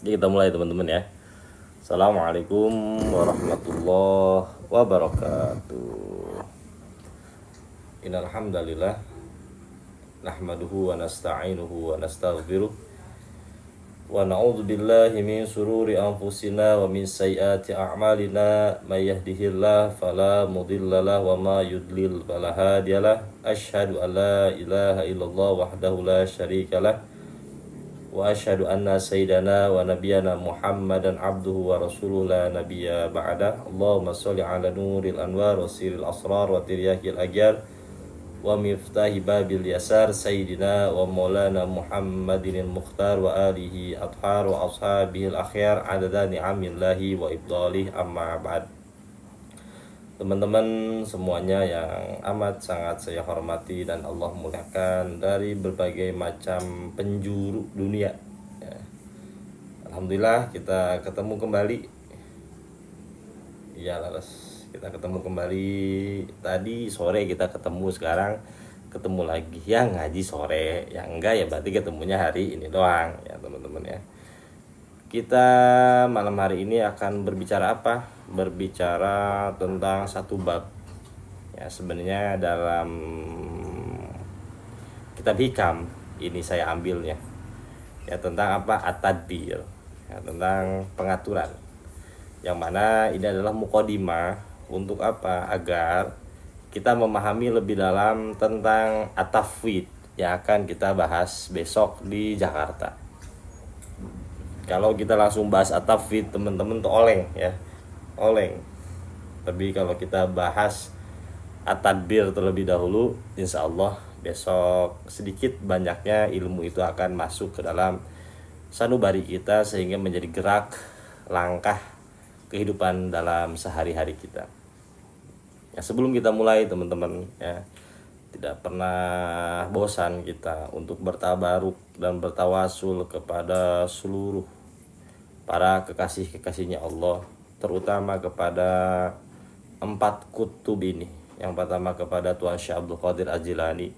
Jadi kita mulai teman-teman ya. Assalamualaikum warahmatullahi wabarakatuh. Innal hamdalillah nahmaduhu wa nasta'inuhu wa nastaghfiruh wa na'udzu billahi min sururi anfusina wa min sayyiati a'malina may yahdihillahu fala mudhillalah wa ma yudlil fala hadiyalah. Asyhadu an la ilaha illallah wahdahu la syarikalah wa asyhadu anna sayyidana wa nabiyyana Muhammadan abduhu wa rasuluhu la nabiyya ba'da. Allahumma sholli ala nuril anwar wa siril asrar wa tiryakil agyar wa miftahi babil yasar sayyidina wa maulana Muhammadin al-mukhtar wa alihi athhar wa ashabihi al-akhyar adada ni'amillahi wa ibdalih amma ba'd. Teman-teman semuanya yang amat sangat saya hormati dan Allah muliakan dari berbagai macam penjuru dunia ya. Alhamdulillah kita ketemu kembali ya Laras. Kita ketemu kembali tadi sore, kita ketemu sekarang ketemu lagi ya, ngaji sore ya, enggak ya berarti ketemunya hari ini doang ya teman-teman ya. Kita malam hari ini akan berbicara apa? Berbicara tentang satu bab. Ya, sebenarnya dalam kitab Hikam ini saya ambilnya. Ya, tentang apa? At-tadbir. Ya, tentang pengaturan. Yang mana ini adalah muqaddimah untuk apa? Agar kita memahami lebih dalam tentang at-tafwid yang akan kita bahas besok di Jakarta. Kalau kita langsung bahas at-tafwid teman-teman tuh oleng ya, oleng. Tapi kalau kita bahas at-tadbir terlebih dahulu, insya Allah besok sedikit banyaknya ilmu itu akan masuk ke dalam sanubari kita sehingga menjadi gerak langkah kehidupan dalam sehari-hari kita. Ya, sebelum kita mulai teman-teman ya, tidak pernah bosan kita untuk bertabaruk dan bertawasul kepada seluruh para kekasih-kekasihnya Allah, terutama kepada 4 kutub ini. Yang pertama kepada Tuan Syekh Abdul Qadir Al-Jilani,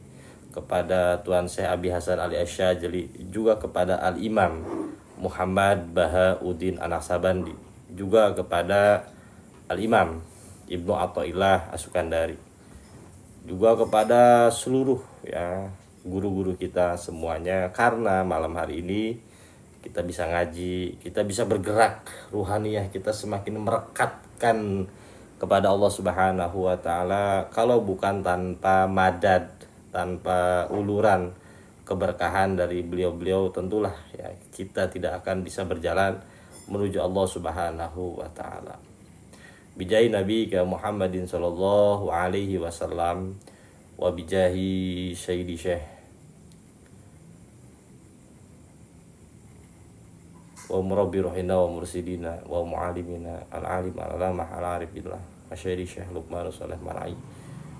kepada Tuan Syekh Abi Hasan Ali Asyajili, juga kepada Al-Imam Muhammad Bahauddin An-Naksabandi, juga kepada Al-Imam Ibnu Athaillah As-Sukandari, juga kepada seluruh ya guru-guru kita semuanya. Karena malam hari ini kita bisa ngaji, kita bisa bergerak ruhaniyah kita semakin merekatkan kepada Allah Subhanahu wa taala. Kalau bukan tanpa madad, tanpa uluran keberkahan dari beliau-beliau, tentulah ya kita tidak akan bisa berjalan menuju Allah Subhanahu wa taala. Bijahi Nabi ke Muhammadin sallallahu alaihi wasallam wa bijahi Sayyidi Syekh wa murabbi ruhina wa mursidina wa mu'alimina al-alim al-alamah al-arif billah Sayyidi Syekh Luqman Saleh Marai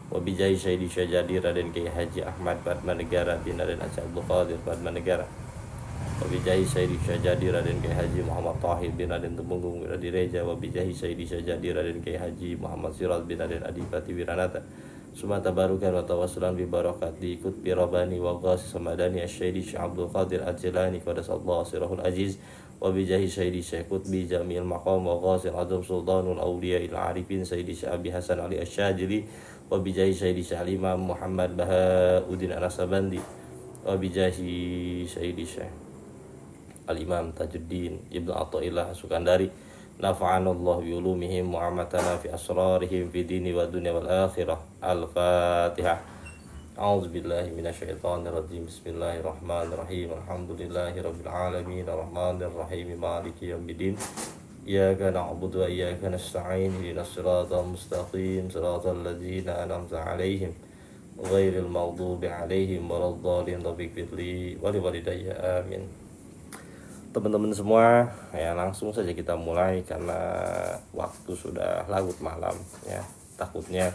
wa bijahi Sayyidi Syekh Jadi Raden Kiai Haji Ahmad Padmanegara bin Raden Aceh Abdul Qadir Padmanegara wa bijahi Sayyidi Syekh Jadi Raden Kiai Haji Muhammad Tahir bin Raden Temenggung Wiradireja wa bijahi Sayyidi Syekh Jadi Raden Kiai Haji Muhammad Siraj bin Raden Adipati Wiranata summa tabarukan wa tawassulan bi barakat diikut bi rabani wa ghasi samadani Sayyidi Syekh Abdul Qadir Al-Jilani qadasallahu sirrahul aziz wa bijahi Sayyidi Syekh Qutbi Jamil Maqam wa Ghasil Azam Sultanul Awliya il Arifin Sayyidi Syekh Abi Hasan Ali Asyajili wa bijahi Sayyidi Syekh Imam Muhammad Bahauddin An-Naksabandi wa bijahi Sayyidi Syekh Al-Imam Tajuddin Ibnu Athaillah Sukandari nafa'anallahu bi ulumihim wa amatana fi asrarihim fi dini wa dunya wal akhirah. Al-Fatihah. A'udzu billahi minasyaitonir rajim. Bismillahirrahmanirrahim. Alhamdulillahirabbil alamin arrahmanir rahim maliki yaumiddin. Iyyaka na'budu wa iyyaka nasta'in. Ihdinas siratal mustaqim. Siratal ladzina an'amta 'alaihim ghairil maghdubi 'alaihim waladdallin. Taufiq fitli wa liwalidayya. Amin. Teman-teman semua ya, langsung saja kita mulai karena waktu sudah larut malam ya. Takutnya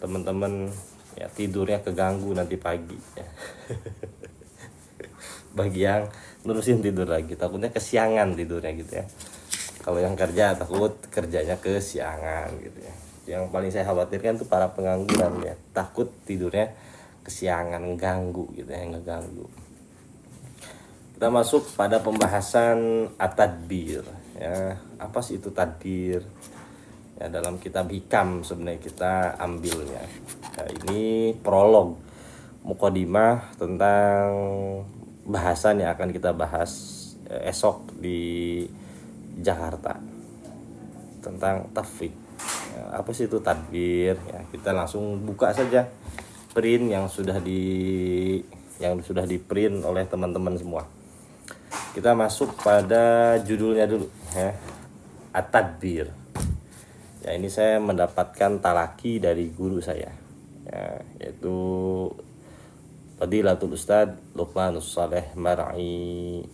teman-teman ya tidurnya keganggu nanti pagi ya. Bagi yang nerusin tidur lagi takutnya kesiangan tidurnya gitu ya. Kalau yang kerja takut kerjanya kesiangan gitu ya. Yang paling saya khawatirkan tuh para pengangguran ya, takut tidurnya kesiangan, ngeganggu gitu ya, ngeganggu. Kita masuk pada pembahasan at-tadbir. Ya, apa sih itu tadbir? Ya, dalam kitab Hikam sebenarnya kita ambilnya. Ya, ini prolog mukadimah tentang bahasan yang akan kita bahas esok di Jakarta tentang tafwid. Ya, apa sih itu tadbir? Ya, kita langsung buka saja print yang sudah di print oleh teman-teman semua. Kita masuk pada judulnya dulu ya. At-tadbir. Ya, ini saya mendapatkan talaki dari guru saya. Ya, yaitu Fadilatul Ustadz Luqmanus Saleh Mar'i.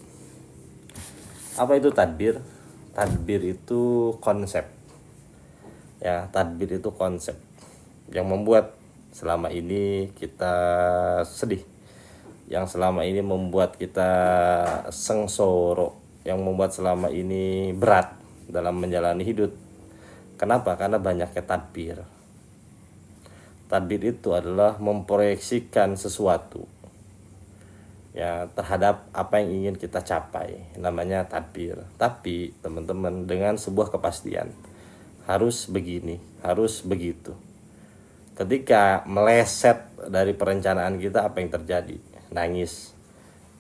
Apa itu tadbir? Tadbir itu konsep. Ya, tadbir itu konsep yang membuat selama ini kita sedih, yang selama ini membuat kita sengsoro, yang membuat selama ini berat dalam menjalani hidup. Kenapa? Karena banyaknya tadbir. Tadbir itu adalah memproyeksikan sesuatu ya terhadap apa yang ingin kita capai, namanya tadbir. Tapi teman-teman, dengan sebuah kepastian, harus begini, harus begitu. Ketika meleset dari perencanaan kita, apa yang terjadi? Nangis.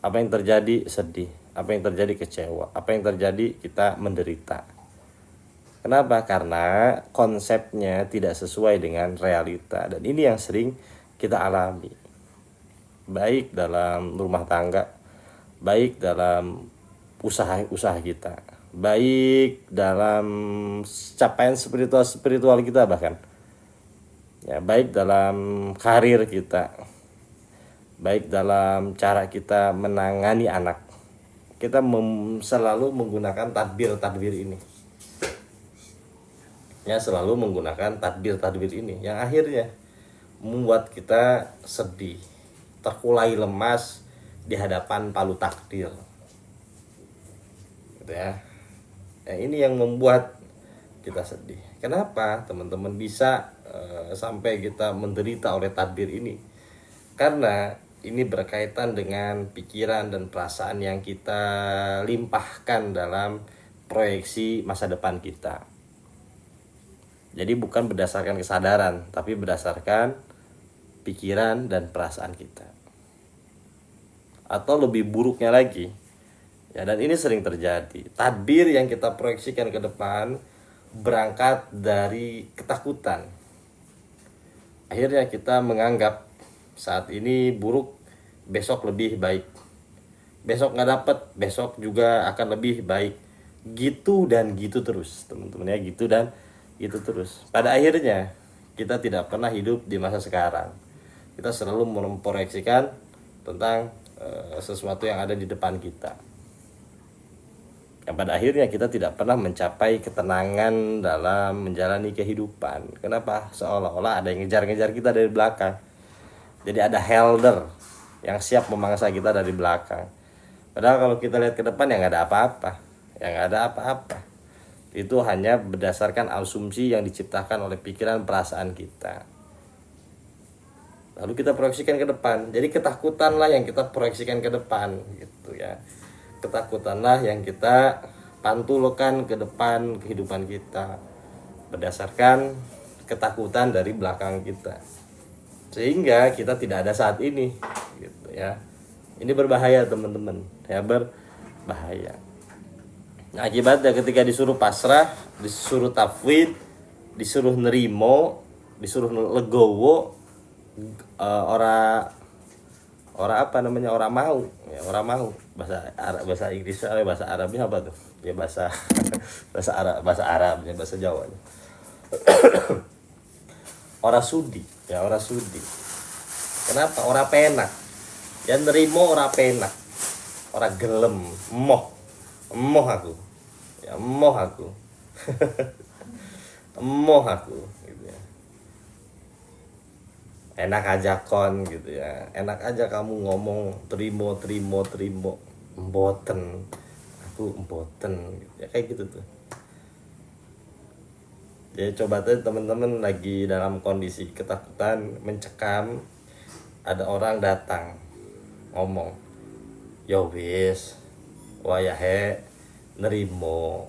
Apa yang terjadi? Sedih. Apa yang terjadi? Kecewa. Apa yang terjadi? Kita menderita. Kenapa? Karena konsepnya tidak sesuai dengan realita. Dan ini yang sering kita alami, baik dalam rumah tangga, baik dalam usaha kita, baik dalam capaian spiritual kita, bahkan ya, baik dalam karir kita, baik dalam cara kita menangani anak. Kita selalu menggunakan tadbir ini. Ya, selalu menggunakan tadbir ini yang akhirnya membuat kita sedih, terkulai lemas di hadapan palu takdir. Gitu ya. Ya, ini yang membuat kita sedih. Kenapa teman-teman bisa sampai kita menderita oleh tadbir ini? Karena ini berkaitan dengan pikiran dan perasaan yang kita limpahkan dalam proyeksi masa depan kita. Jadi bukan berdasarkan kesadaran, tapi berdasarkan pikiran dan perasaan kita. Atau lebih buruknya lagi, ya, dan ini sering terjadi, tadbir yang kita proyeksikan ke depan berangkat dari ketakutan. Akhirnya kita menganggap saat ini buruk, besok lebih baik. Besok nggak dapet, besok juga akan lebih baik. Gitu dan gitu terus, teman-teman ya, gitu dan gitu terus. Pada akhirnya kita tidak pernah hidup di masa sekarang. Kita selalu memproyeksikan tentang sesuatu yang ada di depan kita. Yang pada akhirnya kita tidak pernah mencapai ketenangan dalam menjalani kehidupan. Kenapa? Seolah-olah ada yang ngejar-ngejar kita dari belakang. Jadi ada helder yang siap memangsa kita dari belakang. Padahal kalau kita lihat ke depan ya nggak ada apa-apa. Ya nggak ada apa-apa. Itu hanya berdasarkan asumsi yang diciptakan oleh pikiran perasaan kita. Lalu kita proyeksikan ke depan. Jadi ketakutanlah yang kita proyeksikan ke depan gitu ya. Ketakutanlah yang kita pantulkan ke depan kehidupan kita berdasarkan ketakutan dari belakang kita. Sehingga kita tidak ada saat ini gitu ya. Ini berbahaya teman-teman. Ya, berbahaya. Nah, akibatnya ketika disuruh pasrah, disuruh tafwid, disuruh nerimo, disuruh legowo, orang apa namanya, orang mau, ya, orang mau. Bahasa Inggris, bahasa Arabnya apa tuh? Ya bahasa bahasa Arabnya, bahasa Jawanya. Orang sudi, ya orang sudi. Kenapa? Orang penak. Ya nerimo orang penak. Orang gelem, emoh aku. Ya emoh aku. Emoh aku gitu ya. Enak aja kon gitu ya. Enak aja kamu ngomong terimo. Mboten. Aku mboten gitu ya, kayak gitu tuh. Jadi coba tuh teman-teman lagi dalam kondisi ketakutan, mencekam, ada orang datang ngomong, ya wis wayahe nerimo.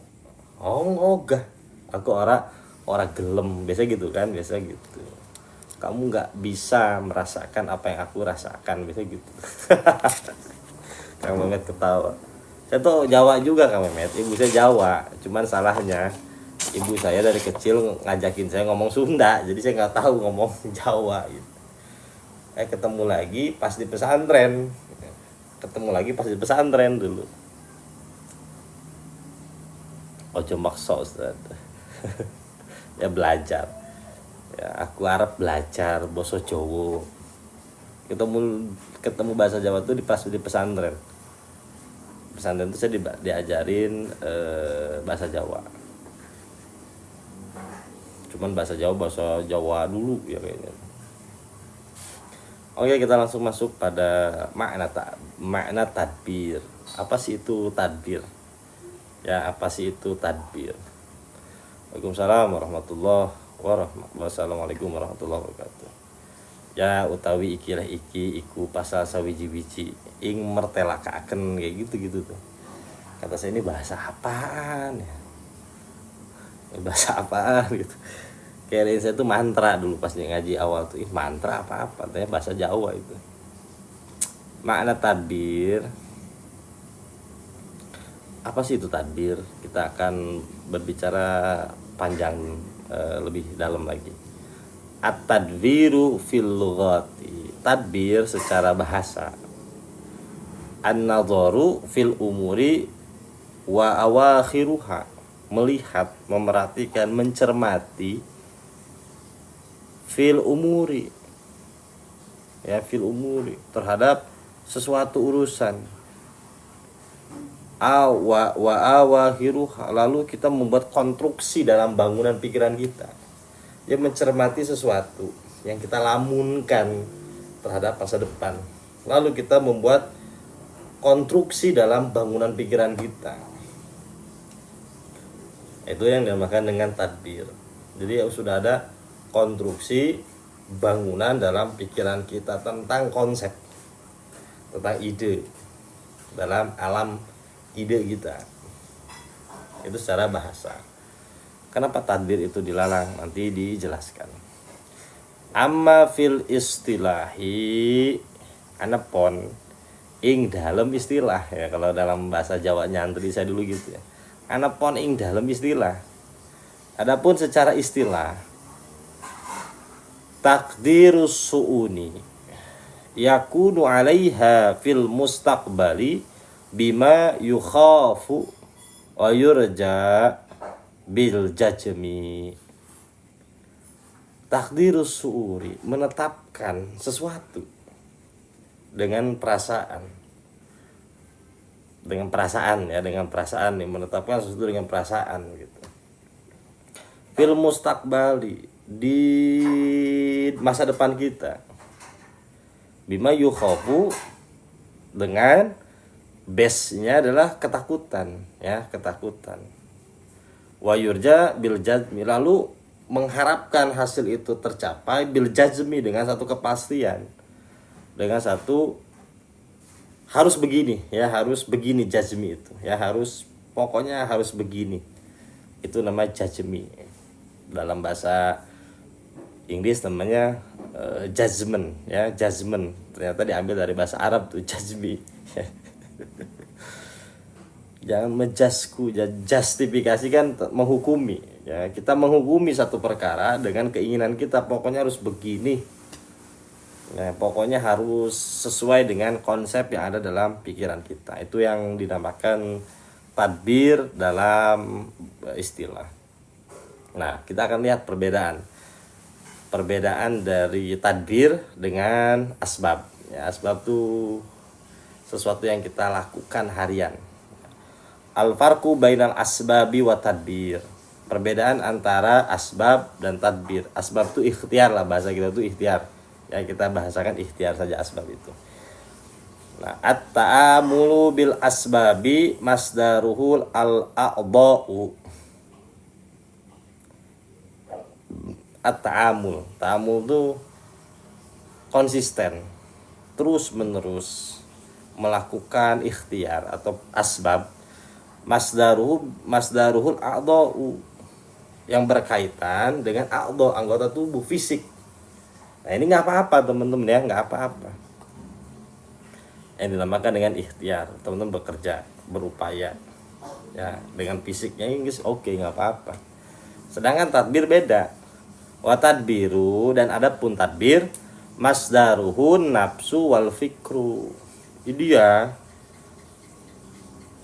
Oh enggak, aku ora gelem, biasa gitu kan, biasa gitu. Kamu nggak bisa merasakan apa yang aku rasakan, biasa gitu. Kang Mehmet ketawa. Saya tuh Jawa juga Kang Mehmet, ibu saya Jawa, cuman salahnya ibu saya dari kecil ngajakin saya ngomong Sunda, jadi saya nggak tahu ngomong Jawa gitu. Ketemu lagi pas di pesantren, dulu. Ojo maksa Ustaz. Ya belajar, ya aku harap belajar boso Jowo. Ketemu bahasa Jawa tuh pas di pesantren. Itu saya diajarin bahasa Jawa, cuman bahasa Jawa dulu ya kayaknya. Oke, kita langsung masuk pada makna tadbir. Apa sih itu tadbir? Ya, apa sih itu tadbir? Waalaikumsalam warahmatullahi wabarakatuh. Wassalamualaikum warahmatullahi wabarakatuh. Ya, utawi ikilah iku pasal sawiji-wiji ing mertelakaken kayak gitu tuh. Kata saya, ini bahasa apaan ya? Bahasa apaan gitu. Kayak saya tuh mantra dulu pas ngaji awal tuh, mantra apa-apa, ternyata bahasa Jawa itu. Makna tadbir. Apa sih itu tadbir? Kita akan berbicara panjang lebih dalam lagi. At-tadbiru fil lughati. Tadbir secara bahasa. An-nadharu fil umuri wa awakhiruha. Melihat, memerhatikan, mencermati fil umuri, ya fil umuri, terhadap sesuatu urusan. Wa awahiruha, lalu kita membuat konstruksi dalam bangunan pikiran kita, ya mencermati sesuatu yang kita lamunkan terhadap masa depan, lalu kita membuat konstruksi dalam bangunan pikiran kita. Itu yang dinamakan dengan tadbir. Jadi sudah ada konstruksi bangunan dalam pikiran kita tentang konsep, tentang ide dalam alam ide kita. Itu secara bahasa. Kenapa tadbir itu dilarang? Nanti dijelaskan. Amma fil istilahi, anapun ing dalam istilah, ya kalau dalam bahasa Jawa nyantri saya dulu gitu ya. Anapun ing dalam istilah. Adapun secara istilah, takdirus su'uni yakunu 'alaiha fil mustaqbali bima yukhafu wa yurja bil jajmi. Takdirus su'uri, menetapkan sesuatu dengan perasaan. Dengan perasaan nih, menetapkan sesuatu dengan perasaan gitu. Fil mustaqbali, di masa depan kita, bima yukhafu, dengan base-nya adalah ketakutan, ya ketakutan. Wa yurja bil jazmi, lalu mengharapkan hasil itu tercapai bil jazmi, dengan satu kepastian, dengan satu harus begini, ya harus begini jazmi itu, ya harus pokoknya harus begini. Itu namanya jazmi. Dalam bahasa Inggris namanya judgment, ya judgment. Ternyata diambil dari bahasa Arab tuh jazmi. Jangan menjasku, justifikasi kan menghukumi, ya kita menghukumi satu perkara dengan keinginan kita, pokoknya harus begini, ya pokoknya harus sesuai dengan konsep yang ada dalam pikiran kita. Itu yang dinamakan tadbir dalam istilah. Nah, kita akan lihat perbedaan dari tadbir dengan asbab. Ya, asbab itu sesuatu yang kita lakukan harian. Al-farqu bainal asbabi wa tadbir. Perbedaan antara asbab dan tadbir. Asbab itu ikhtiar lah, bahasa kita itu ikhtiar. Ya, kita bahasakan ikhtiar saja asbab itu. Nah, at-ta'amulu bil asbabi masdaruhul al-a'dha'u. At-ta'amul. Ta'amul itu konsisten, terus menerus melakukan ikhtiar atau asbab, masdaruhul a'dha'u, yang berkaitan dengan a'dha, anggota tubuh fisik. Nah ini nggak apa-apa teman-teman ya, nggak apa-apa. Yang dinamakan dengan ikhtiar, teman-teman bekerja, berupaya ya dengan fisiknya ini oke, nggak apa-apa. Sedangkan tadbir beda. Wa tadbiru, dan adapun tadbir masdaruhun nafsu wal fikru. Jadi ya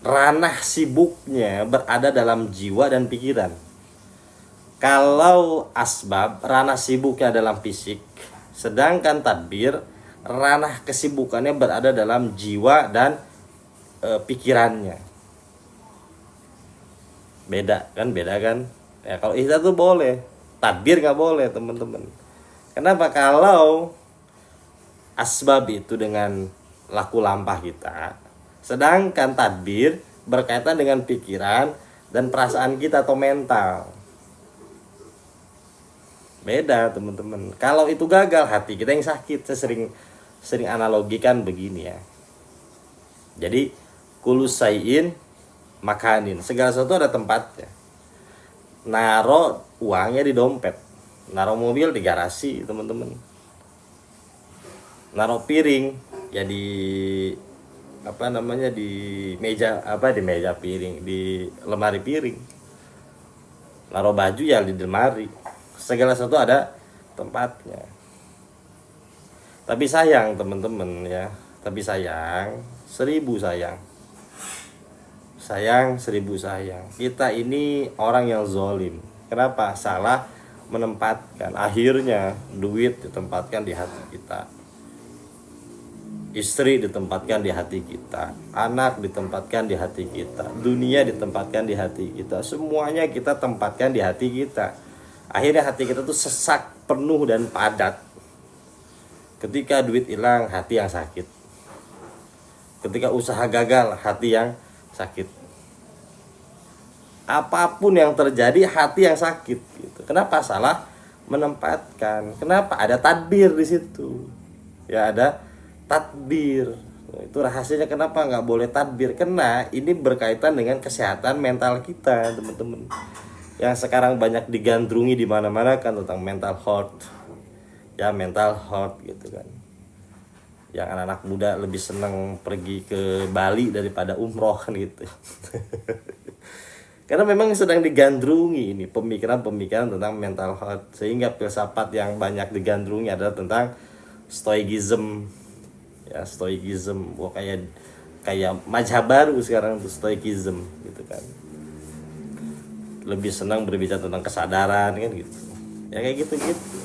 ranah sibuknya berada dalam jiwa dan pikiran. Kalau asbab ranah sibuknya dalam fisik, sedangkan tadbir ranah kesibukannya berada dalam jiwa dan pikirannya. Beda kan? Ya kalau ikhtiar tuh boleh, tadbir nggak boleh teman-teman. Kenapa? Kalau asbab itu dengan laku lampah kita, sedangkan tadbir berkaitan dengan pikiran dan perasaan kita atau mental. Beda teman-teman. Kalau itu gagal, hati kita yang sakit. Saya sering analogikan begini ya. Jadi kullu syai'in makanin, segala sesuatu ada tempatnya. Naro uangnya di dompet, naro mobil di garasi teman-teman, naro piring ya di di meja piring, di lemari piring, naro baju ya di lemari. Segala sesuatu ada tempatnya. Tapi sayang teman-teman ya, seribu sayang, kita ini orang yang zolim. Kenapa? Salah menempatkan. Akhirnya duit ditempatkan di hati kita, istri ditempatkan di hati kita, anak ditempatkan di hati kita, dunia ditempatkan di hati kita, semuanya kita tempatkan di hati kita. Akhirnya hati kita tuh sesak, penuh dan padat. Ketika duit hilang, hati yang sakit. Ketika usaha gagal, hati yang sakit. Apapun yang terjadi, hati yang sakit gitu. Kenapa? Salah menempatkan. Kenapa? Ada tadbir di situ. Ya ada tadbir. Itu rahasianya kenapa nggak boleh tadbir. Karena ini berkaitan dengan kesehatan mental kita, teman-teman. Yang sekarang banyak digandrungi di mana-mana kan tentang mental health. Ya mental health gitu kan. Yang anak-anak muda lebih senang pergi ke Bali daripada umroh kan gitu. Karena memang sedang digandrungi ini pemikiran-pemikiran tentang mental health, sehingga filsafat yang banyak digandrungi adalah tentang stoicism. Ya, stoicism. Wah, kayak mazhab baru sekarang tuh stoicism gitu kan. Lebih senang berbicara tentang kesadaran kan gitu. Ya kayak gitu-gitu.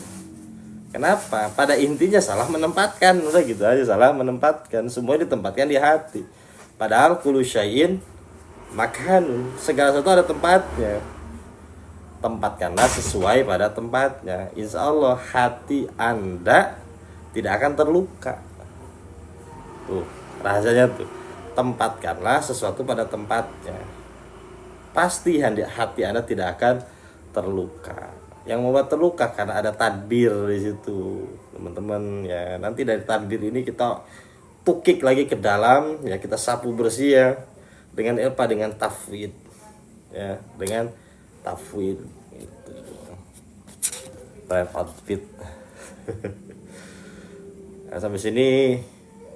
Kenapa? Pada intinya salah menempatkan, udah gitu aja, salah menempatkan. Semua ditempatkan di hati. Padahal kullu syai'in makanun, segala sesuatu ada tempatnya. Tempatkanlah sesuai pada tempatnya. Insya Allah hati Anda tidak akan terluka. Tuh rahasianya tuh. Tempatkanlah sesuatu pada tempatnya. Pasti hati Anda tidak akan terluka. Yang membuat terluka karena ada tadbir di situ, teman-teman ya. Nanti dari tadbir ini kita tukik lagi ke dalam, ya kita sapu bersih ya dengan dengan tafwid, ya dengan tafwid itu. Outfit. Nah, sampai sini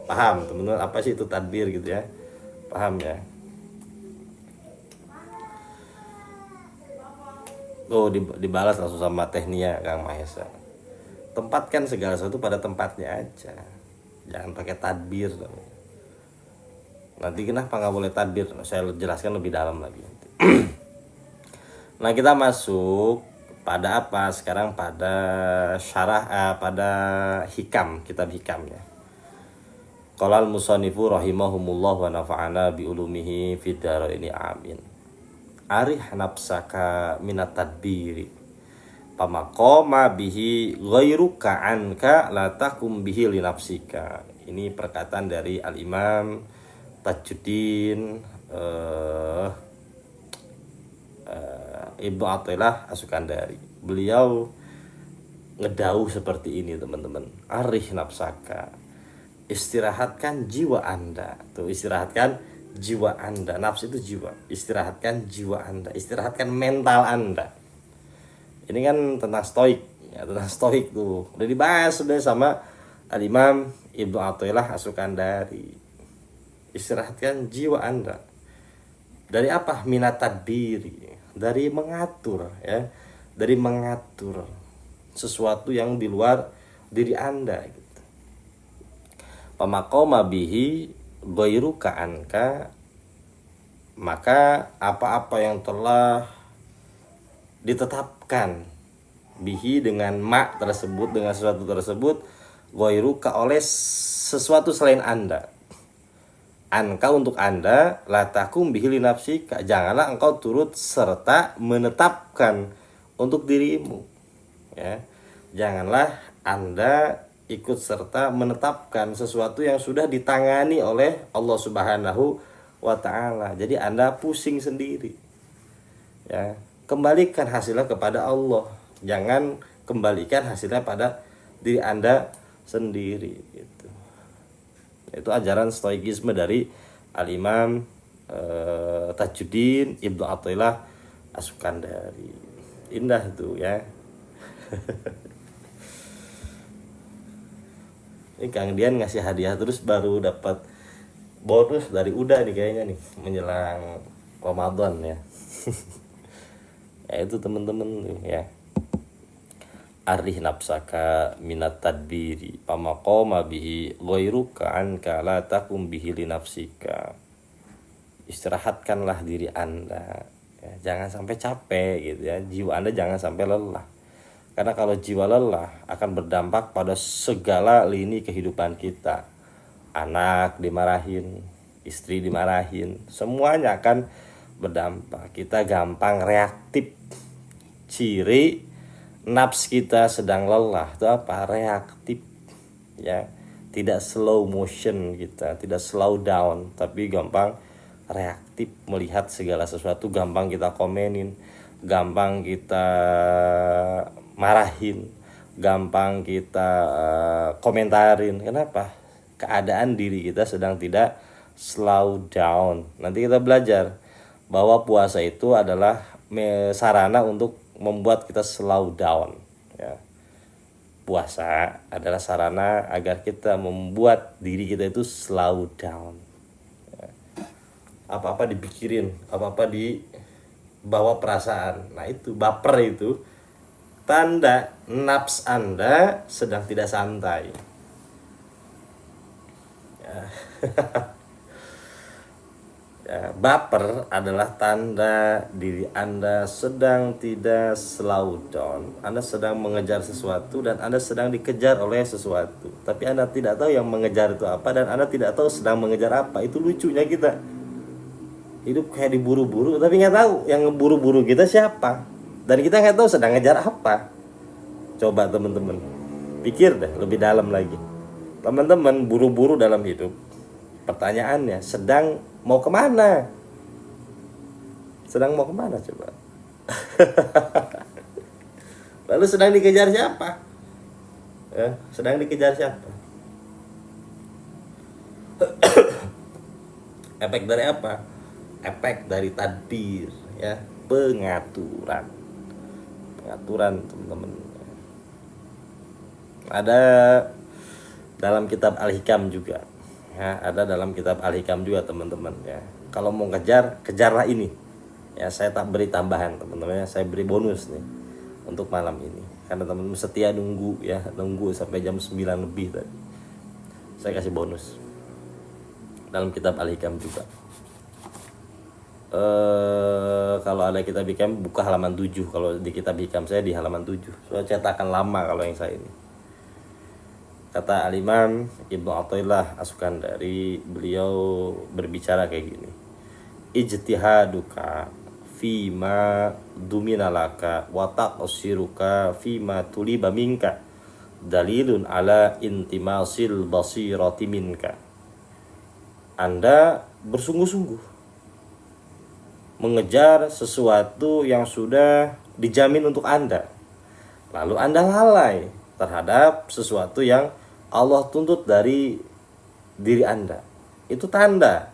paham teman-teman apa sih itu tadbir gitu ya? Paham ya? Oh, dibalas langsung sama Tehnia Kang Mahesa. Tempatkan segala sesuatu pada tempatnya aja. Jangan pakai tadbir. Nanti kenapa nggak boleh tadbir? Saya jelaskan lebih dalam lagi. Nah, kita masuk pada apa? Sekarang pada pada hikam, kitab hikam ya. Qala al-musannifu rahimahumullah wa nafa'ana bi ulumihi fid dharaini amin. Arih nafsaka minat tadbiri pamakoma bihi ghairuka anka la takum bihi li nafsika. Ini perkataan dari Al-Imam Tajuddin Ibnu Athaillah As-Sukandari. Beliau ngedauh seperti ini teman-teman. Arih nafsaka, istirahatkan jiwa Anda. Tuh, istirahatkan jiwa Anda. Nafsu itu jiwa. Istirahatkan jiwa Anda, istirahatkan mental Anda. Ini kan tentang stoik ya, tentang stoik tuh. Udah dibahas sudah sama Al-Imam Ibnu Athaillah As-Sukandari. Istirahatkan jiwa Anda. Dari apa? Minat tadbiri, dari mengatur ya, dari mengatur sesuatu yang di luar diri Anda gitu. Pamaqama bihi ghairuka anka, maka apa-apa yang telah ditetapkan bihi dengan tersebut, dengan sesuatu tersebut, ghairuka oleh sesuatu selain Anda. Anka untuk Anda, la takum bihi li nafsika, janganlah engkau turut serta menetapkan untuk dirimu ya. Janganlah Anda ikut serta menetapkan sesuatu yang sudah ditangani oleh Allah Subhanahu wa taala. Jadi Anda pusing sendiri. Ya, kembalikan hasilnya kepada Allah. Jangan kembalikan hasilnya pada diri Anda sendiri gitu. Itu ajaran stoikisme dari Al-Imam Tajuddin Ibnu Athaillah As-Sukandari. Indah itu ya. Ini Kang Dian ngasih hadiah terus baru dapat bonus dari Uda nih kayaknya nih menjelang Ramadan ya. Ya itu teman-teman ya. Arih nafsaka minat tadbiri pamaqama bihi ghairuka anka la takum bihi li nafsika. Istirahatkanlah diri Anda ya, jangan sampai capek gitu ya. Jiwa Anda jangan sampai lelah. Karena kalau jiwa lelah akan berdampak pada segala lini kehidupan kita. Anak dimarahin, istri dimarahin, semuanya akan berdampak. Kita gampang reaktif. Ciri nafs kita sedang lelah itu apa? Reaktif ya. Tidak slow motion kita, tidak slow down, tapi gampang reaktif melihat segala sesuatu, gampang kita komenin, gampang kita marahin, gampang kita komentarin. Kenapa? Keadaan diri kita sedang tidak slow down. Nanti kita belajar bahwa puasa itu adalah sarana untuk membuat kita slow down ya. Puasa adalah sarana agar kita membuat diri kita itu slow down ya. Apa-apa dipikirin, apa-apa dibawa perasaan. Nah itu baper, itu tanda nafs Anda sedang tidak santai ya. Ya, baper adalah tanda diri Anda sedang tidak slow down. Anda sedang mengejar sesuatu dan Anda sedang dikejar oleh sesuatu, tapi Anda tidak tahu yang mengejar itu apa, dan Anda tidak tahu sedang mengejar apa. Itu lucunya kita hidup kayak diburu-buru, tapi nggak tahu yang ngeburu-buru kita siapa, dan kita nggak tahu sedang ngejar apa. Coba teman-teman pikir deh lebih dalam lagi. Teman-teman buru-buru dalam hidup, pertanyaannya sedang mau kemana? Sedang mau kemana coba? Lalu sedang dikejar siapa? Ya, sedang dikejar siapa? Efek dari apa? Efek dari tadbir ya, pengaturan. Pengaturan teman-teman. Ada dalam kitab Al-Hikam juga. Ya, ada dalam kitab Al-Hikam juga teman-teman ya. Kalau mau kejar, kejarlah ini. Ya, saya tak beri tambahan teman-teman ya. Saya beri bonus nih untuk malam ini. Karena teman-teman setia nunggu ya, nunggu sampai jam 9 lebih tadi. Saya kasih bonus. Dalam kitab Al-Hikam juga. Kalau ada kitab Hikam buka halaman 7. Kalau di kitab Hikam saya di halaman 7. Soalnya cetakan lama kalau yang saya ini. Kata Al-Imam Ibnu Athaillah As-Sukandari, beliau berbicara kayak gini. Ijtihaduka fima duminalaka wa taqsiruka fima tuliba minka dalilun ala intimasil basirati minka. Anda bersungguh-sungguh mengejar sesuatu yang sudah dijamin untuk Anda, lalu Anda lalai terhadap sesuatu yang Allah tuntut dari diri Anda. Itu tanda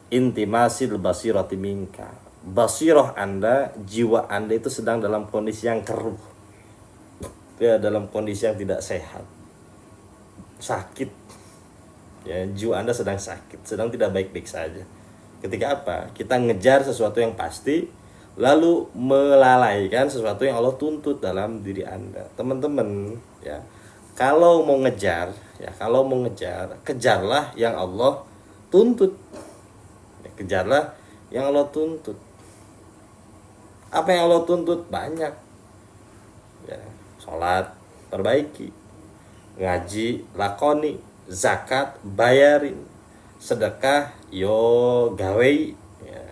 intimasil basirati minka. Basirah Anda, jiwa Anda itu sedang dalam kondisi yang keruh. Ya, dalam kondisi yang tidak sehat. Sakit. Ya, jiwa Anda sedang sakit, sedang tidak baik-baik saja. Ketika apa? Kita ngejar sesuatu yang pasti, lalu melalaikan sesuatu yang Allah tuntut dalam diri Anda. Teman-teman, ya, kalau mau ngejar, kejarlah yang Allah tuntut. Ya, kejarlah yang Allah tuntut. Apa yang Allah tuntut? Banyak. Ya, sholat, perbaiki. Ngaji, lakoni. Zakat, bayarin. Sedekah, yo gawei. Ya.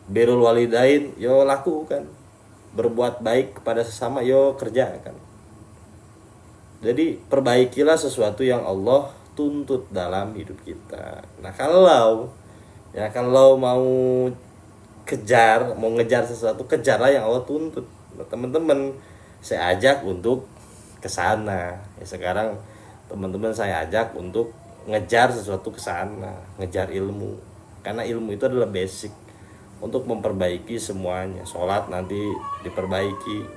Birrul walidain, yo lakukan. Berbuat baik kepada sesama, yo kerjakan. Jadi perbaikilah sesuatu yang Allah tuntut dalam hidup kita. Nah, kalau mau ngejar sesuatu, kejarlah yang Allah tuntut. Nah, teman-teman, saya ajak untuk ke sana. Ya, sekarang teman-teman saya ajak untuk ngejar sesuatu ke sana, ngejar ilmu. Karena ilmu itu adalah basic untuk memperbaiki semuanya. Sholat nanti diperbaiki,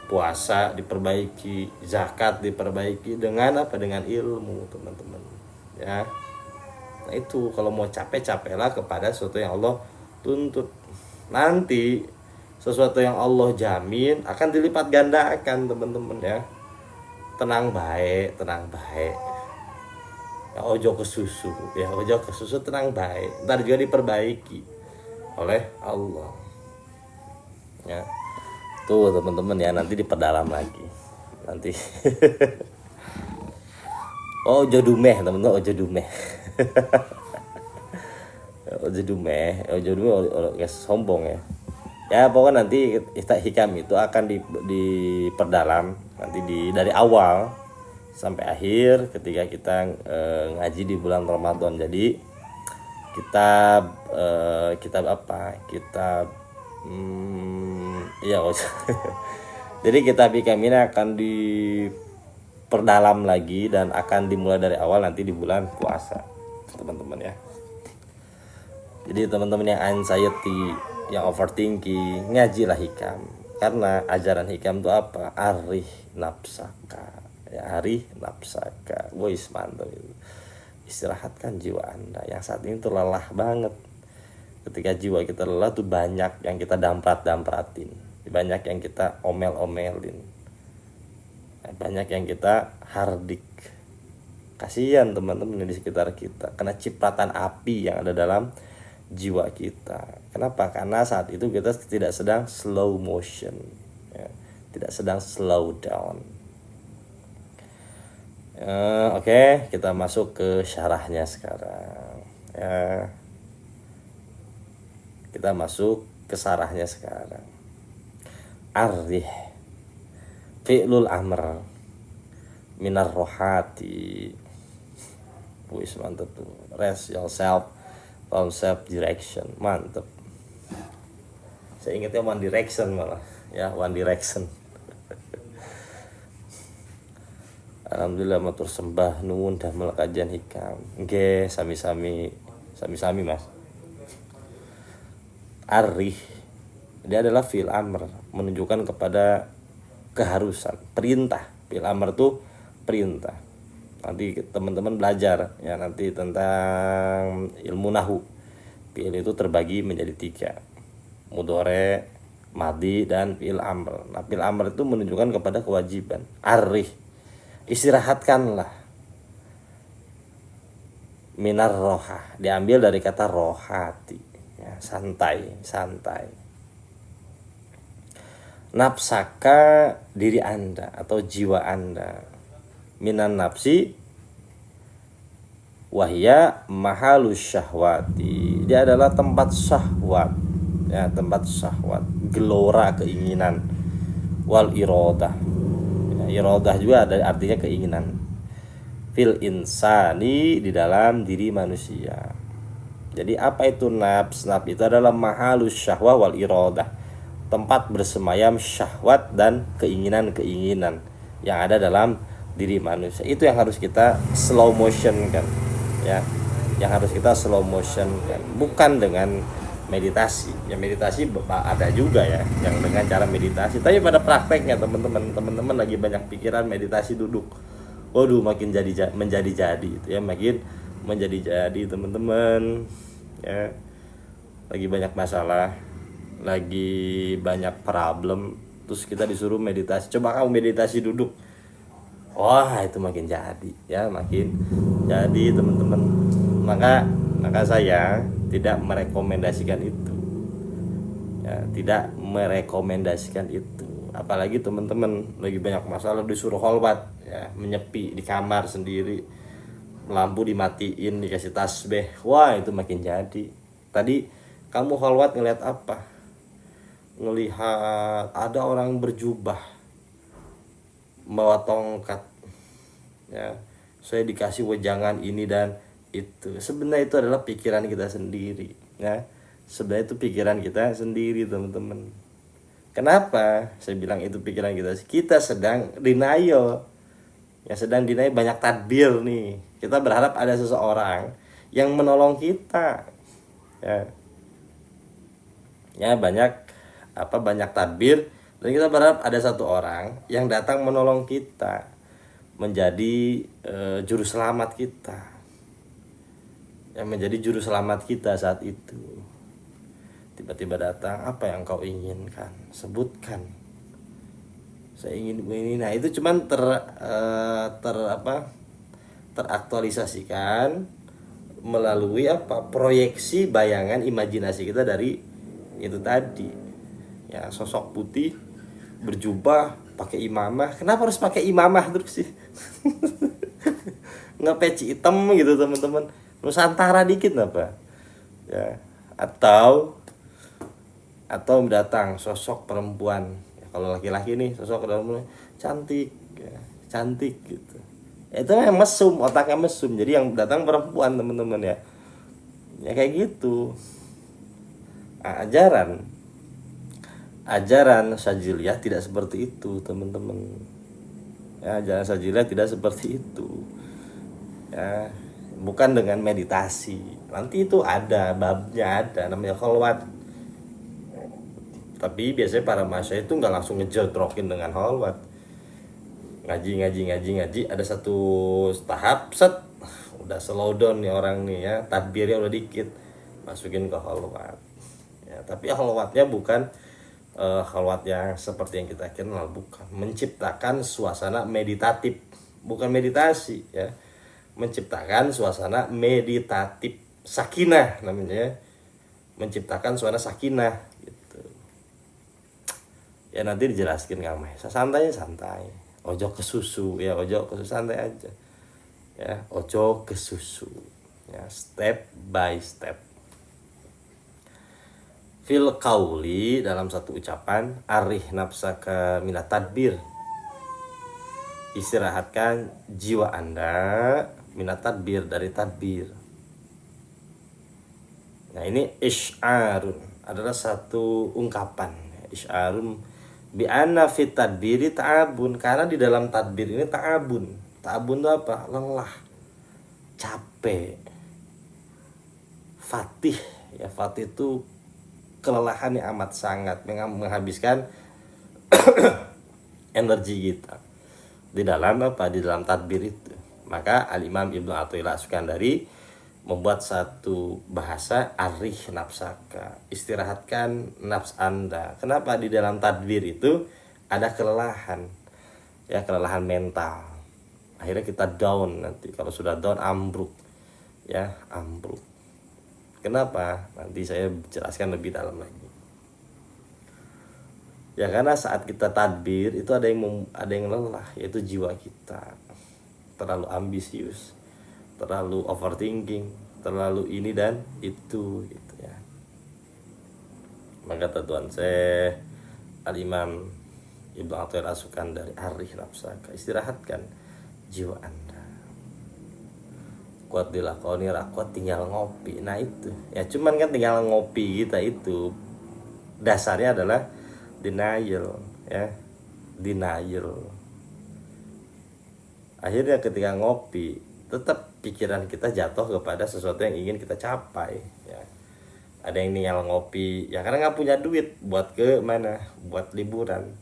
puasa diperbaiki, zakat diperbaiki dengan apa? Dengan ilmu, teman-teman. Ya. Nah, itu kalau mau capek-capeklah kepada sesuatu yang Allah tuntut. Nanti sesuatu yang Allah jamin akan dilipat gandakan, teman-teman, ya. Tenang baik. Ya, ojo kesusu, tenang baik. Ntar juga diperbaiki oleh Allah. Ya. Tuh, teman-teman, ya, nanti diperdalam lagi. Nanti ojo dumeh, teman-teman, ojo dumeh. Ojo sombong, ya. Ya, pokoknya nanti hikam itu akan diperdalam nanti dari awal sampai akhir ketika kita ngaji di bulan Ramadan. Jadi kitab jadi kitab hikam ini akan diperdalam lagi dan akan dimulai dari awal nanti di bulan puasa, teman-teman, ya. Jadi teman-teman yang anxiety, yang overthinking, ngajilah hikam. Karena ajaran hikam itu apa? Arih nafsaka. Ya, arih nafsaka. Boys, mantap itu. Istirahatkan jiwa Anda yang saat ini tuh lelah banget. Ketika jiwa kita lelah tuh banyak yang kita damprat-dampratin. Banyak yang kita omel-omelin. Banyak yang kita hardik. Kasihan teman-teman di sekitar kita. Karena cipratan api yang ada dalam jiwa kita. Kenapa? Karena saat itu kita tidak sedang slow motion, ya. Tidak sedang slow down. Oke, kita masuk ke syarahnya sekarang, ya. Kita masuk ke syarahnya sekarang. Arih fi'lul amr minar rohati. Wis, mantap tuh. Rest yourself from self direction. Mantep. Saya ingatnya One Direction malah, ya, One Direction. Alhamdulillah matur sembah nuwun damel kajian hikam. Nggih, sami-sami Mas. Arih dia adalah fi'il amr, menunjukkan kepada keharusan, perintah. Fi'il amr itu perintah. Nanti teman-teman belajar, ya, nanti tentang ilmu nahu. Fi'il itu terbagi menjadi 3. Mudhari, madhi, dan fi'il amr. Nah, fi'il amr itu menunjukkan kepada kewajiban. Arih, istirahatkanlah. Minar roha, diambil dari kata rohati, ya, santai. Nafsaka, diri Anda atau jiwa Anda. Minan nafsi wahya mahalus syahwati, dia adalah tempat syahwat, ya, tempat syahwat, gelora keinginan. Wal iradah, ya, iradah juga ada artinya keinginan. Fil insani, di dalam diri manusia. Jadi apa itu nafs? Nafs itu adalah mahalus syahwat wal iradah, tempat bersemayam syahwat dan keinginan-keinginan yang ada dalam diri manusia. Itu yang harus kita slow motion kan. ya, yang harus kita slow motion kan, bukan dengan meditasi. Ya meditasi ada juga ya yang dengan cara meditasi, tapi pada prakteknya teman-teman lagi banyak pikiran meditasi duduk, waduh makin menjadi itu ya, makin menjadi teman-teman ya, lagi banyak masalah, lagi banyak problem, terus kita disuruh meditasi, coba kamu meditasi duduk, wah itu makin jadi ya, makin jadi teman-teman. Maka saya tidak merekomendasikan itu ya, tidak merekomendasikan itu, apalagi teman-teman lagi banyak masalah disuruh kholwat ya, menyepi di kamar sendiri, lampu dimatiin, dikasih tasbih, wah itu makin jadi. Tadi kamu kholwat ngelihat apa? Ngelihat ada orang berjubah bawa tongkat ya, saya dikasih wejangan ini dan itu. Sebenarnya itu adalah pikiran kita sendiri ya, sebenarnya itu pikiran kita sendiri teman-teman. Kenapa saya bilang itu pikiran kita sedang denial ya, sedang denial, banyak tadbir nih, kita berharap ada seseorang yang menolong kita ya, ya banyak tadbir, dan kita berharap ada satu orang yang datang menolong kita, menjadi juru selamat kita, yang menjadi juru selamat kita saat itu. Tiba-tiba datang, apa yang kau inginkan, sebutkan, saya ingin ini. Nah itu cuman teraktualisasikan melalui proyeksi bayangan imajinasi kita dari itu tadi ya, sosok putih berjubah pakai imamah. Kenapa harus pakai imamah terus sih? Nggak peci hitam gitu teman-teman, Nusantara dikit apa ya, atau datang sosok perempuan ya, kalau laki-laki nih sosok perempuan cantik ya, cantik gitu ya, itu memang mesum, otaknya mesum, jadi yang datang perempuan teman-teman ya, ya kayak gitu. Nah, ajaran Syadziliyah tidak seperti itu teman-teman ya, ajaran Syadziliyah tidak seperti itu ya, bukan dengan meditasi. Nanti itu ada babnya, ada namanya kholwat, tapi biasanya para masyayikh itu nggak langsung ngejetrokin dengan kholwat, ngaji, ada satu tahap set, udah slow down nih orang nih ya, tadbirnya udah dikit, masukin ke kholwat ya. Tapi kholwatnya bukan kholwat yang seperti yang kita kenal, bukan menciptakan suasana meditatif, bukan meditasi ya, menciptakan suasana meditatif, sakinah namanya, menciptakan suasana sakinah gitu ya. Nanti dijelaskan kamu santai, ojo ke susu ya, ojo ke susu, santai aja ya, ojo ke susu ya, step by step. Fil qauli, dalam satu ucapan, arih nafsaka minat tadbir, istirahatkan jiwa Anda minat tadbir, dari tadbir. Nah ini isy'arun adalah satu ungkapan, isy'arun bi anna fit tadbiri ta'abun, karena di dalam tadbir ini ta'abun. Ta'abun itu apa? Lelah, capek. Fatih ya, fatih itu kelelahan yang amat sangat, menghabiskan energi kita di dalam di dalam tadbir itu. Maka Al-Imam Ibnu Athaillah As-Sukandari membuat satu bahasa, arih nafsaka, istirahatkan nafs Anda. Kenapa? Di dalam tadbir itu ada kelelahan ya, kelelahan mental, akhirnya kita down, nanti kalau sudah down ambruk ya, ambruk. Kenapa? Nanti saya jelaskan lebih dalam lagi ya, karena saat kita tadbir itu ada yang lelah, yaitu jiwa kita terlalu ambisius, terlalu overthinking, terlalu ini dan itu gitu ya. Maka tuan saya Al-Imam Ibnu Athaillah As-Sukandari, arih nafsaka, istirahatkan jiwa Anda. Kuat dilakoni, rakuat tinggal ngopi. Nah itu ya, cuman kan tinggal ngopi kita itu dasarnya adalah denial ya, denial. Akhirnya ketika ngopi tetap pikiran kita jatuh kepada sesuatu yang ingin kita capai ya. Ada yang tinggal ngopi ya karena nggak punya duit buat ke mana, buat liburan,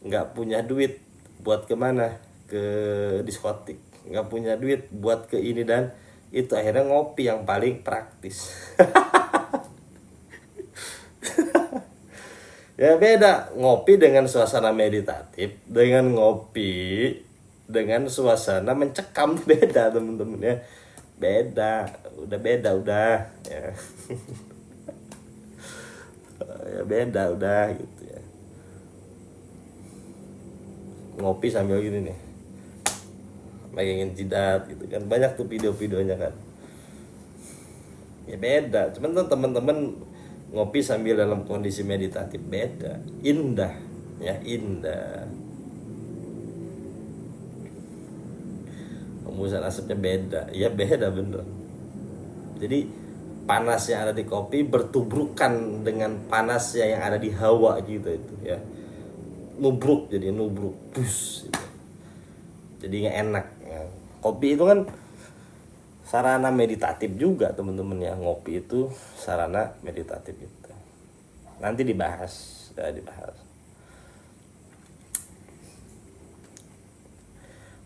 nggak punya duit buat kemana, ke diskotik, nggak punya duit buat ke ini dan itu, akhirnya ngopi yang paling praktis. Ya beda ngopi dengan suasana meditatif dengan ngopi dengan suasana mencekam. Beda temen-temen ya, beda, udah beda udah ya. Ya beda udah gitu ya. Ngopi sambil gini nih megangin jidat gitu kan, banyak tuh video-videonya kan. Ya beda, cuman tuh temen-temen ngopi sambil dalam kondisi meditatif beda, indah ya, indah. Hembusan asapnya beda, ya beda bener. Jadi panas yang ada di kopi bertubrukan dengan panasnya yang ada di hawa gitu itu ya, nubruk, jadi nubruk bus gitu. Jadi nggak enak ya. Kopi itu kan sarana meditatif juga teman-teman ya, ngopi itu sarana meditatif itu. Nanti dibahas, ya dibahas.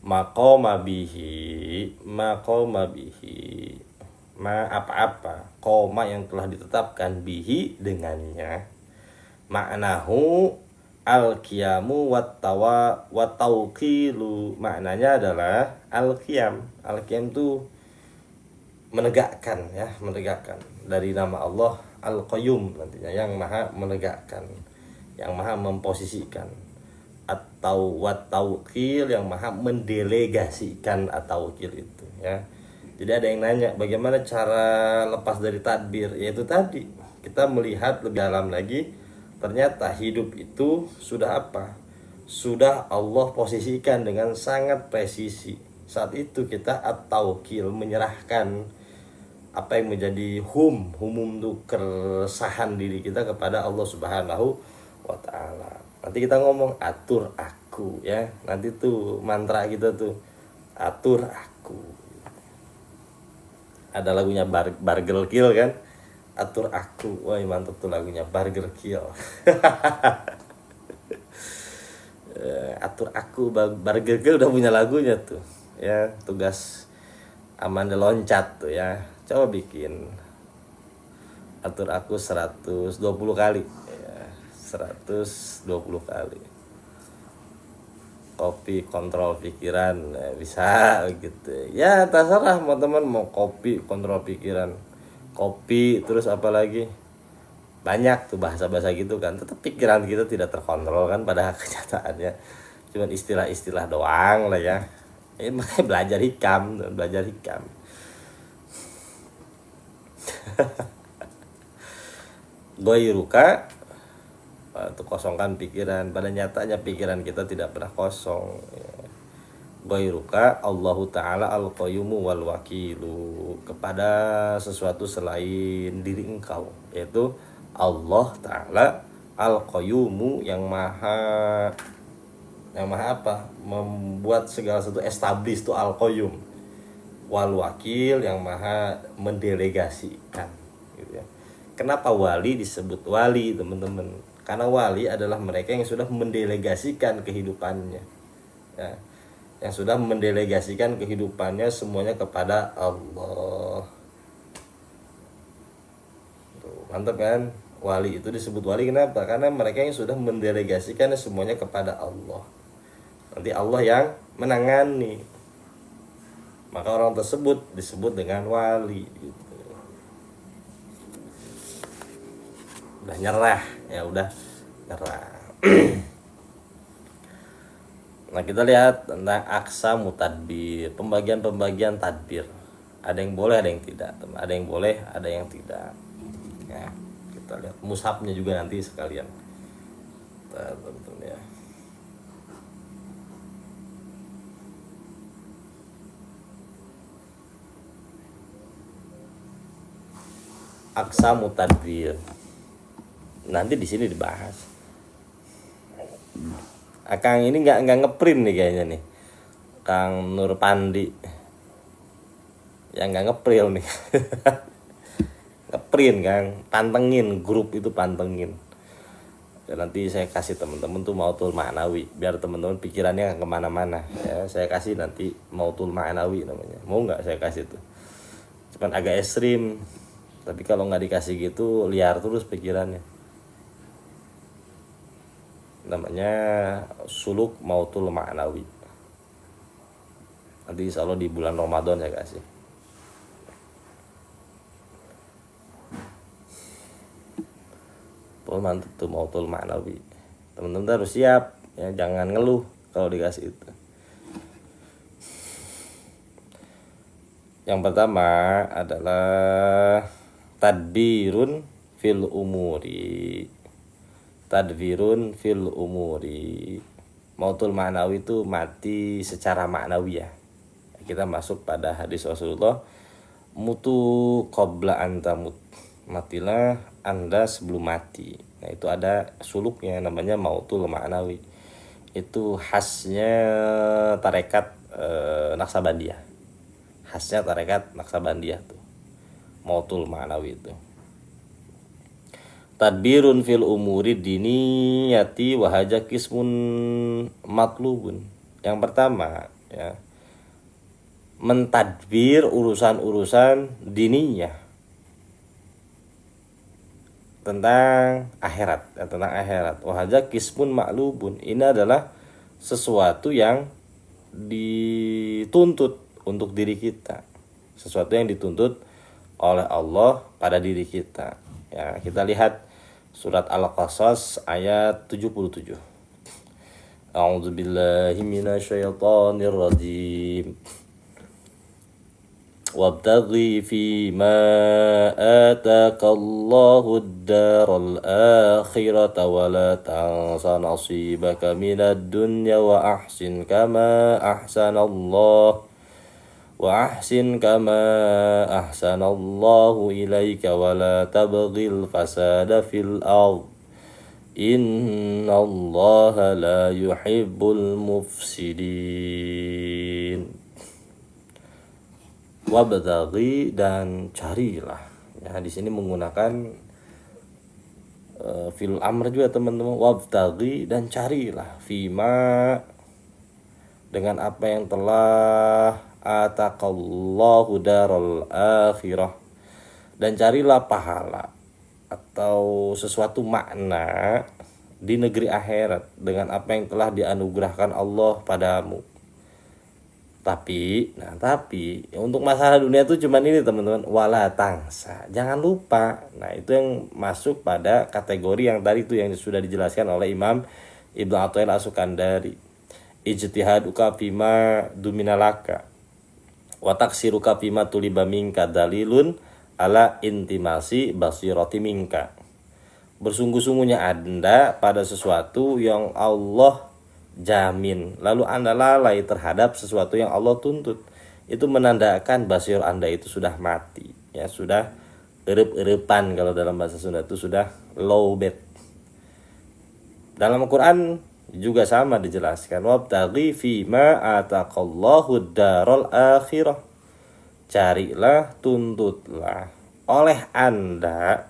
Maqoma bihi ma apa-apa koma yang telah ditetapkan bihi dengannya, maknahu al-qiyamu wat-tawqilu, maknanya adalah al-qiyam itu menegakkan ya, menegakkan, dari nama Allah Al-Qayyum nantinya, yang maha menegakkan, yang maha memposisikan, atau wat-tawqil yang maha mendelegasikan at-tawqil itu ya. Jadi ada yang nanya bagaimana cara lepas dari tadbir, yaitu tadi kita melihat lebih dalam lagi, ternyata hidup itu sudah apa? Sudah Allah posisikan dengan sangat presisi. Saat itu kita at-tawqil, menyerahkan apa yang menjadi humum itu keresahan diri kita kepada Allah Subhanahu wa taala. Nanti kita ngomong atur aku ya. Nanti tuh mantra kita tuh atur aku. Ada lagunya Burger Kill kan? Atur aku. Wah, mantap tuh lagunya Burger Kill. Atur aku, Burger Kill udah punya lagunya tuh. Ya, tugas Amanda loncat tuh ya. Coba bikin atur aku 120 kali ya, 120 kali. Kopi kontrol pikiran ya, bisa gitu ya, terserah mau teman mau kopi kontrol pikiran, kopi terus apa lagi, banyak tuh bahasa-bahasa gitu kan. Tetap pikiran kita tidak terkontrol kan pada kenyataannya, cuman istilah-istilah doang lah ya. Makanya belajar hikam. Goiruka itu kosongkan pikiran. Pada nyatanya pikiran kita tidak pernah kosong ya. Goiruka Allahu Ta'ala al-qayyumu wal wakilu, kepada sesuatu selain diri engkau, yaitu Allah Ta'ala al-qayyumu yang maha apa? Membuat segala sesuatu establish itu al-qayyum, wal wakil yang maha mendelegasikan gitu ya. Kenapa wali disebut wali teman-teman? Karena wali adalah mereka yang sudah mendelegasikan kehidupannya ya, yang sudah mendelegasikan kehidupannya semuanya kepada Allah. Tuh, mantap kan? Wali itu disebut wali kenapa? Karena mereka yang sudah mendelegasikan semuanya kepada Allah. Nanti Allah yang menangani, maka orang tersebut disebut dengan wali gitu. Udah nyerah ya, udah nyerah. Nah, kita lihat tentang aqsamu tadbir, pembagian tadbir. Ada yang boleh, ada yang tidak. Ada yang boleh, ada yang tidak. Ya, kita lihat mushafnya juga nanti sekalian. Teman-teman ya. Aqsamu tadbir. Nanti di sini dibahas. Akang ini nggak ngeprint nih kayaknya nih, Kang Nur Pandi. yang nggak ngepril nih. Ngeprint kan, pantengin grup itu, pantengin. Dan nanti saya kasih teman-teman tuh mautul ma'nawi biar teman-teman pikirannya nggak kemana-mana ya. Saya kasih nanti mautul ma'nawi namanya, mau nggak saya kasih tuh, cuman agak ekstrim, tapi kalau nggak dikasih gitu liar terus pikirannya. Namanya suluk mautul ma'nawi, nanti insya Allah di bulan Ramadan saya kasih. Mantap tuh mautul ma'nawi, teman-teman harus siap ya, jangan ngeluh kalau dikasih itu. Yang pertama adalah tadbirun fil umuri. Tadbirun fil umuri. Mautul ma'nawi itu mati secara maknawi ya. Kita masuk pada hadis Rasulullah, mutu qabla antamut, matilah Anda sebelum mati. Nah itu ada suluknya namanya mautul ma'nawi. Itu khasnya tarekat Naksabandiyah. Khasnya tarekat Naksabandiyah tuh, mautul ma'nawi itu. Tadbirun fil umuri diniyati wa haja kismun matlubun. Yang pertama ya, mentadbir urusan-urusan diniyah, tentang akhirat ya, tentang akhirat. Wahaja kismun maklubun, ini adalah sesuatu yang dituntut untuk diri kita, sesuatu yang dituntut oleh Allah pada diri kita ya. Kita lihat surat Al-Qasas ayat 77. A'udzubillahi minasyaitonir rajim. Wabtaghi fima ataka Allahud daral akhirata wa la tansa nasibaka minad dunya wa ahsin kama ahsanallahu ilaika wa la tabghil fasada fil ardh innallaha la yuhibbul mufsidin. Wabtaghi, dan carilah ya, di sini menggunakan fil amr juga teman-teman. Wabtaghi, dan carilah, fima, dengan apa yang telah ataqallahu daral akhirah, dan carilah pahala atau sesuatu makna di negeri akhirat dengan apa yang telah dianugerahkan Allah padamu. Tapi untuk masalah dunia itu cuman ini teman-teman, wala tangsa, jangan lupa. Nah itu yang masuk pada kategori yang tadi itu yang sudah dijelaskan oleh Imam Ibnu Athaillah As-Sukandari. Ijtihaduka fima duminalaka wa taksiruka fima tuliba minka dalilun ala intimasi basirati minka. Bersungguh-sungguhnya Anda pada sesuatu yang Allah jamin, lalu Anda lalai terhadap sesuatu yang Allah tuntut, itu menandakan basir Anda itu sudah mati ya, sudah erep-erepan, kalau dalam bahasa Sunda itu sudah low bed. Dalam Al-Quran juga sama dijelaskan, wabtaghi fima ataqallahu daral akhirah, carilah, tuntutlah oleh Anda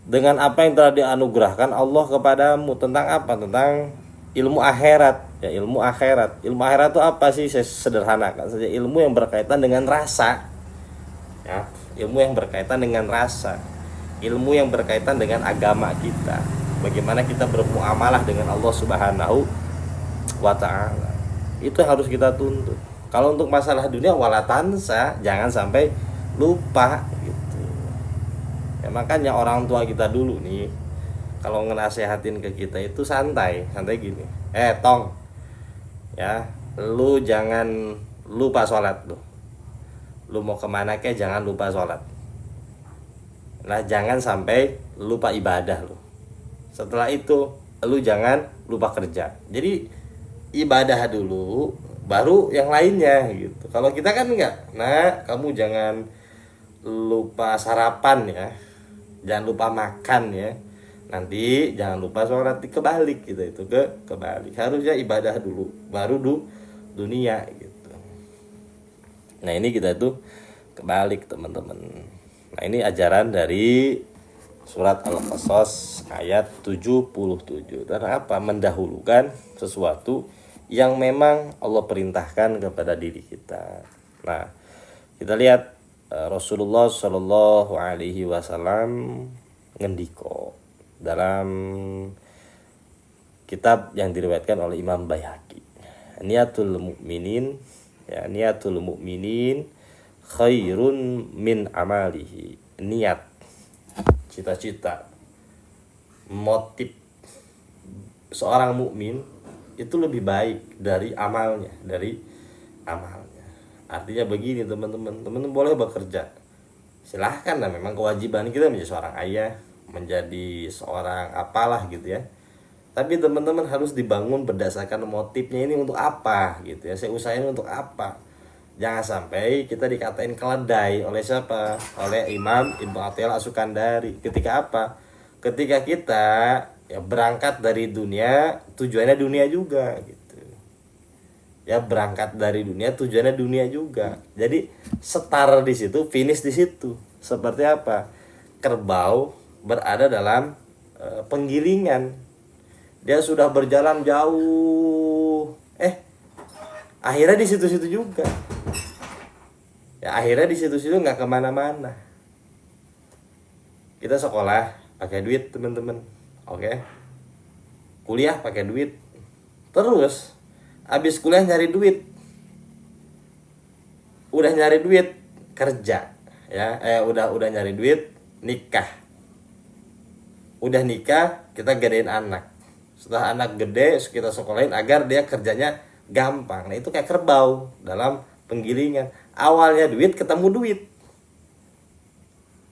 dengan apa yang telah dianugerahkan Allah kepadamu. Tentang apa? Tentang ilmu akhirat ya. Ilmu akhirat itu apa sih? Saya sederhanakan saja, ilmu yang berkaitan dengan rasa ya, ilmu yang berkaitan dengan rasa, ilmu yang berkaitan dengan agama kita, bagaimana kita bermuamalah dengan Allah Subhanahu wa ta'ala. Itu yang harus kita tuntut. Kalau untuk masalah dunia, wala tansa, jangan sampai lupa gitu. Ya makanya orang tua kita dulu nih, kalau ngenasehatin ke kita itu santai gini. Tong, ya, lu jangan lupa sholat lu. Lu mau kemana kek jangan lupa sholat. Nah jangan sampai lupa ibadah lu. Setelah itu lu jangan lupa kerja. Jadi ibadah dulu, baru yang lainnya gitu. Kalau kita kan enggak. Nah kamu jangan lupa sarapan ya, jangan lupa makan ya, nanti jangan lupa sholat, kebalik gitu, itu kebalik. Harusnya ibadah dulu, baru dunia gitu. Nah ini kita tuh kebalik teman-teman. Nah ini ajaran dari surat Al-Qasas ayat 77. Dan apa? Mendahulukan sesuatu yang memang Allah perintahkan kepada diri kita. Nah kita lihat Rasulullah Shallallahu Alaihi Wasallam ngendiko dalam kitab yang diriwayatkan oleh Imam Baihaqi, niatul mukminin, ya, niatul mukminin khairun min amalihi. Niat, cita-cita, motif seorang mukmin itu lebih baik dari amalnya, Artinya begini teman-teman boleh bekerja, silahkan lah, memang kewajiban kita menjadi seorang ayah, menjadi seorang apalah gitu ya. Tapi teman-teman harus dibangun berdasarkan motifnya ini untuk apa gitu ya. Saya usahain untuk apa. Jangan sampai kita dikatain keledai oleh siapa? Oleh Imam Ibnu Athaillah As-Sukandari. Ketika apa? Ketika kita ya berangkat dari dunia, tujuannya dunia juga gitu. Ya berangkat dari dunia, tujuannya dunia juga. Jadi start di situ, finish di situ. Seperti apa? Kerbau berada dalam penggilingan. Dia sudah berjalan jauh, akhirnya di situ-situ juga. Ya akhirnya di situ-situ nggak kemana-mana. Kita sekolah pakai duit teman-teman, oke? Kuliah pakai duit, terus habis kuliah nyari duit, udah nyari duit kerja, ya, udah nyari duit nikah, udah nikah kita gedein anak. Setelah anak gede kita sekolahin agar dia kerjanya gampang. Nah itu kayak kerbau dalam penggilingan. Awalnya duit ketemu duit.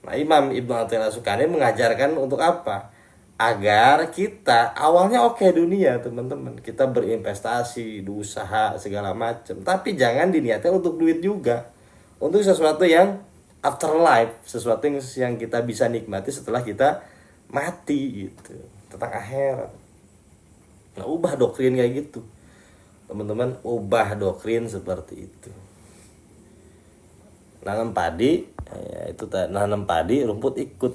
Nah Imam Ibnu Athaillah As-Sukandari mengajarkan untuk apa? Agar kita awalnya oke dunia teman-teman. Kita berinvestasi, berusaha segala macam. Tapi jangan diniatkan untuk duit juga. Untuk sesuatu yang afterlife. Sesuatu yang kita bisa nikmati setelah kita mati gitu. Tentang akhirat. Nah, ubah doktrin kayak gitu teman-teman, ubah doktrin seperti itu. Nanam padi, ya itu nanam padi, rumput ikut.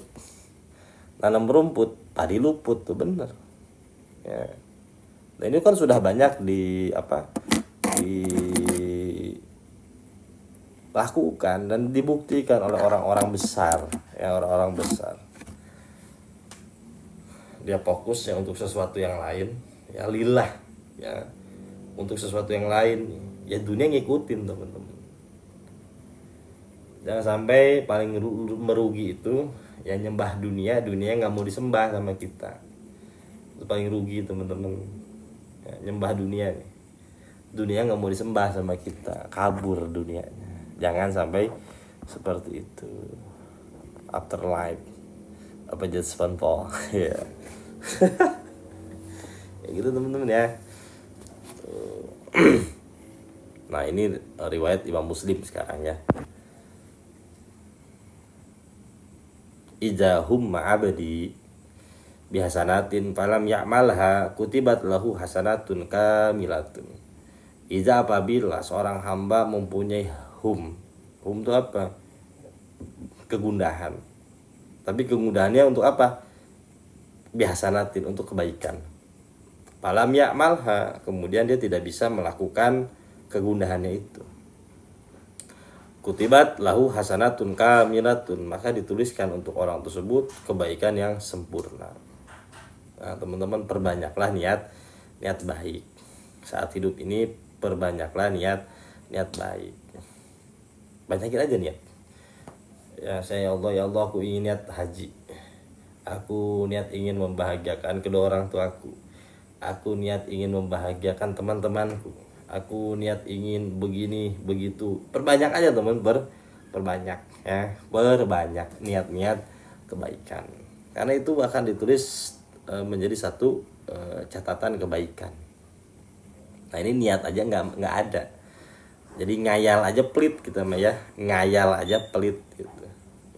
Nanam rumput, padi luput, tuh bener. Ya. Nah ini kan sudah banyak dilakukan dan dibuktikan oleh orang-orang besar, ya orang-orang besar. Dia fokus ya untuk sesuatu yang lain. Ya lillah, ya untuk sesuatu yang lain, ya dunia ngikutin teman-teman. Jangan sampai paling merugi itu ya nyembah dunia nggak mau disembah sama kita. Itu paling rugi teman-teman. Ya, nyembah dunia nih, dunia nggak mau disembah sama kita, kabur dunianya. Jangan sampai seperti itu. Afterlife, apa just fun for, ya. Ya gitu teman-teman ya. Nah ini riwayat Imam Muslim sekarang ya. Idza humma abdi bihasanatin falam ya'malha kutibat lahu hasanatun kamilatun. Idza apabila seorang hamba mempunyai hum itu apa? Kegundahan. Tapi kegundahannya untuk apa? Bihasanatin, untuk kebaikan. Falam ya'malha, kemudian dia tidak bisa melakukan kegundahannya itu. Kutibat lahu hasanatun kamilatun, maka dituliskan untuk orang tersebut kebaikan yang sempurna. Nah, teman-teman perbanyaklah niat baik. Saat hidup ini perbanyaklah niat baik. Banyakin aja niat. Ya saya ya Allah aku ingin niat haji. Aku niat ingin membahagiakan kedua orang tuaku. Aku niat ingin membahagiakan teman-temanku. Aku niat ingin begini, begitu. Perbanyak aja teman, perbanyak ya. Perbanyak niat-niat kebaikan. Karena itu akan ditulis menjadi satu catatan kebaikan. Nah ini niat aja nggak ada. Jadi ngayal aja pelit kita mah ya. Ngayal aja pelit gitu.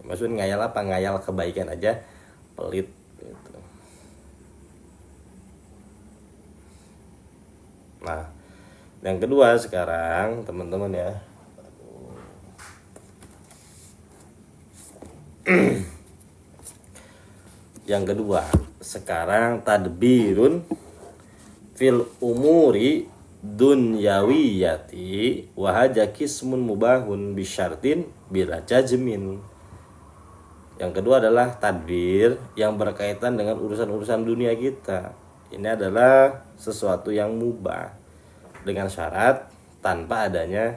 Maksudnya ngayal apa? Ngayal kebaikan aja pelit gitu. Nah Yang kedua sekarang teman-teman ya, yang kedua sekarang tadbirun fil umuri dunyawiyati wa hadza qismun mubahun bisyartin bila jazmin. Yang kedua adalah tadbir yang berkaitan dengan urusan-urusan dunia kita. Ini adalah sesuatu yang mubah dengan syarat tanpa adanya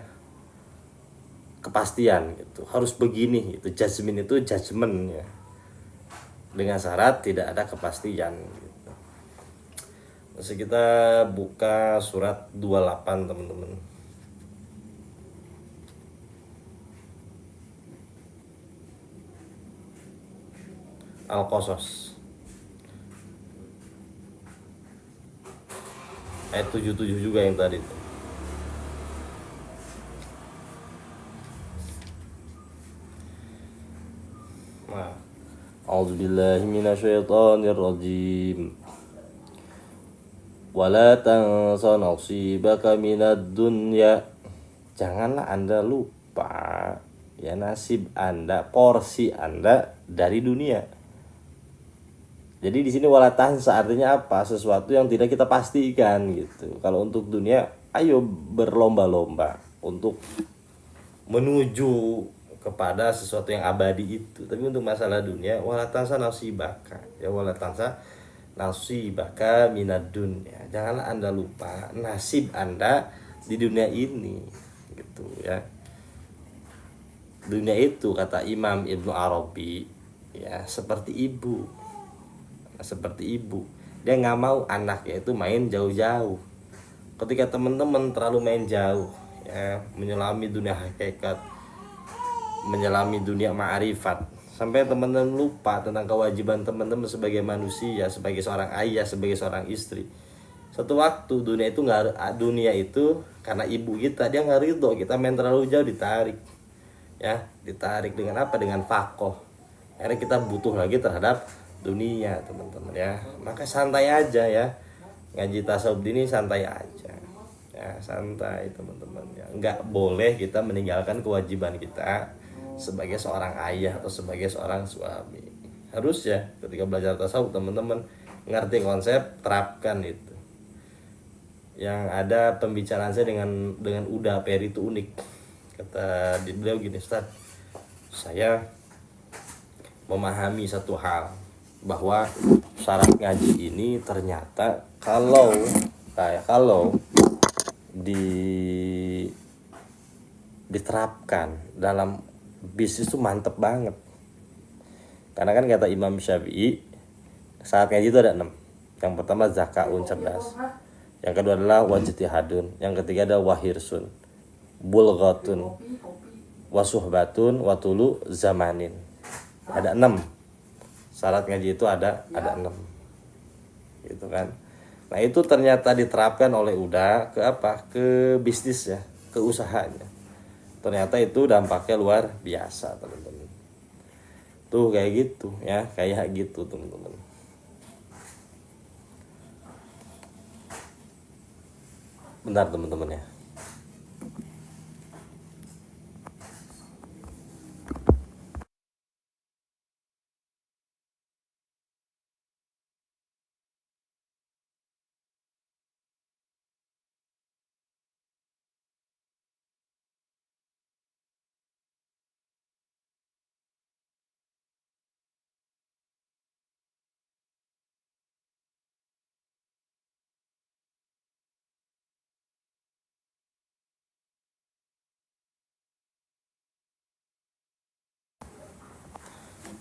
kepastian gitu. Harus begini gitu. Jazmin itu judgment ya. Dengan syarat tidak ada kepastian gitu. Terus kita buka surat 28 teman-teman. Al-Qasas ayat 77 juga yang tadi itu. Nah, a'udzubillahi minasyaitonir rajim. Wala tansa nasibaka minad dunya. Janganlah Anda lupa ya nasib Anda, porsi Anda dari dunia. Jadi di sini wala tansa artinya apa? Sesuatu yang tidak kita pastikan gitu. Kalau untuk dunia, ayo berlomba-lomba untuk menuju kepada sesuatu yang abadi itu. Tapi untuk masalah dunia, wala tansa nasibaka. Ya wala tansa nasibaka minad dunya. Janganlah Anda lupa nasib Anda di dunia ini gitu ya. Dunia itu kata Imam Ibnu Arabi ya seperti ibu. Seperti ibu, dia nggak mau anaknya itu main jauh-jauh. Ketika teman-teman terlalu main jauh ya, menyelami dunia hakikat, menyelami dunia ma'rifat, sampai teman-teman lupa tentang kewajiban teman-teman sebagai manusia, sebagai seorang ayah, sebagai seorang istri. Suatu waktu dunia itu karena ibu kita, dia nggak ridho kita main terlalu jauh, ditarik ya, ditarik dengan apa? Dengan fakoh. Akhirnya kita butuh lagi terhadap dunia teman-teman ya. Maka santai aja ya, ngaji tasawuf ini santai aja ya, santai teman-teman ya. Nggak boleh kita meninggalkan kewajiban kita sebagai seorang ayah atau sebagai seorang suami. Harus ya ketika belajar tasawuf teman-teman ngerti konsep, terapkan itu. Yang ada pembicaraan saya dengan Uda Peri itu unik. Kata beliau gini, Ustaz, saya memahami satu hal, bahwa syarat ngaji ini ternyata kalau diterapkan dalam bisnis itu mantep banget. Karena kan kata Imam Syafi'i, syarat ngaji itu ada 6. Yang pertama zakaun, cerdas. Yang kedua adalah wajtihadun. Yang ketiga adalah wahirsun, bulghatun, wasuhbatun, watulu zamanin. Ada 6. Syarat ngaji itu ada 6 gitu kan. Nah itu ternyata diterapkan oleh Uda ke apa? Ke bisnis ya, ke usahanya. Ternyata itu dampaknya luar biasa teman-teman. Tuh kayak gitu ya, kayak gitu teman-teman. Bentar teman-teman ya.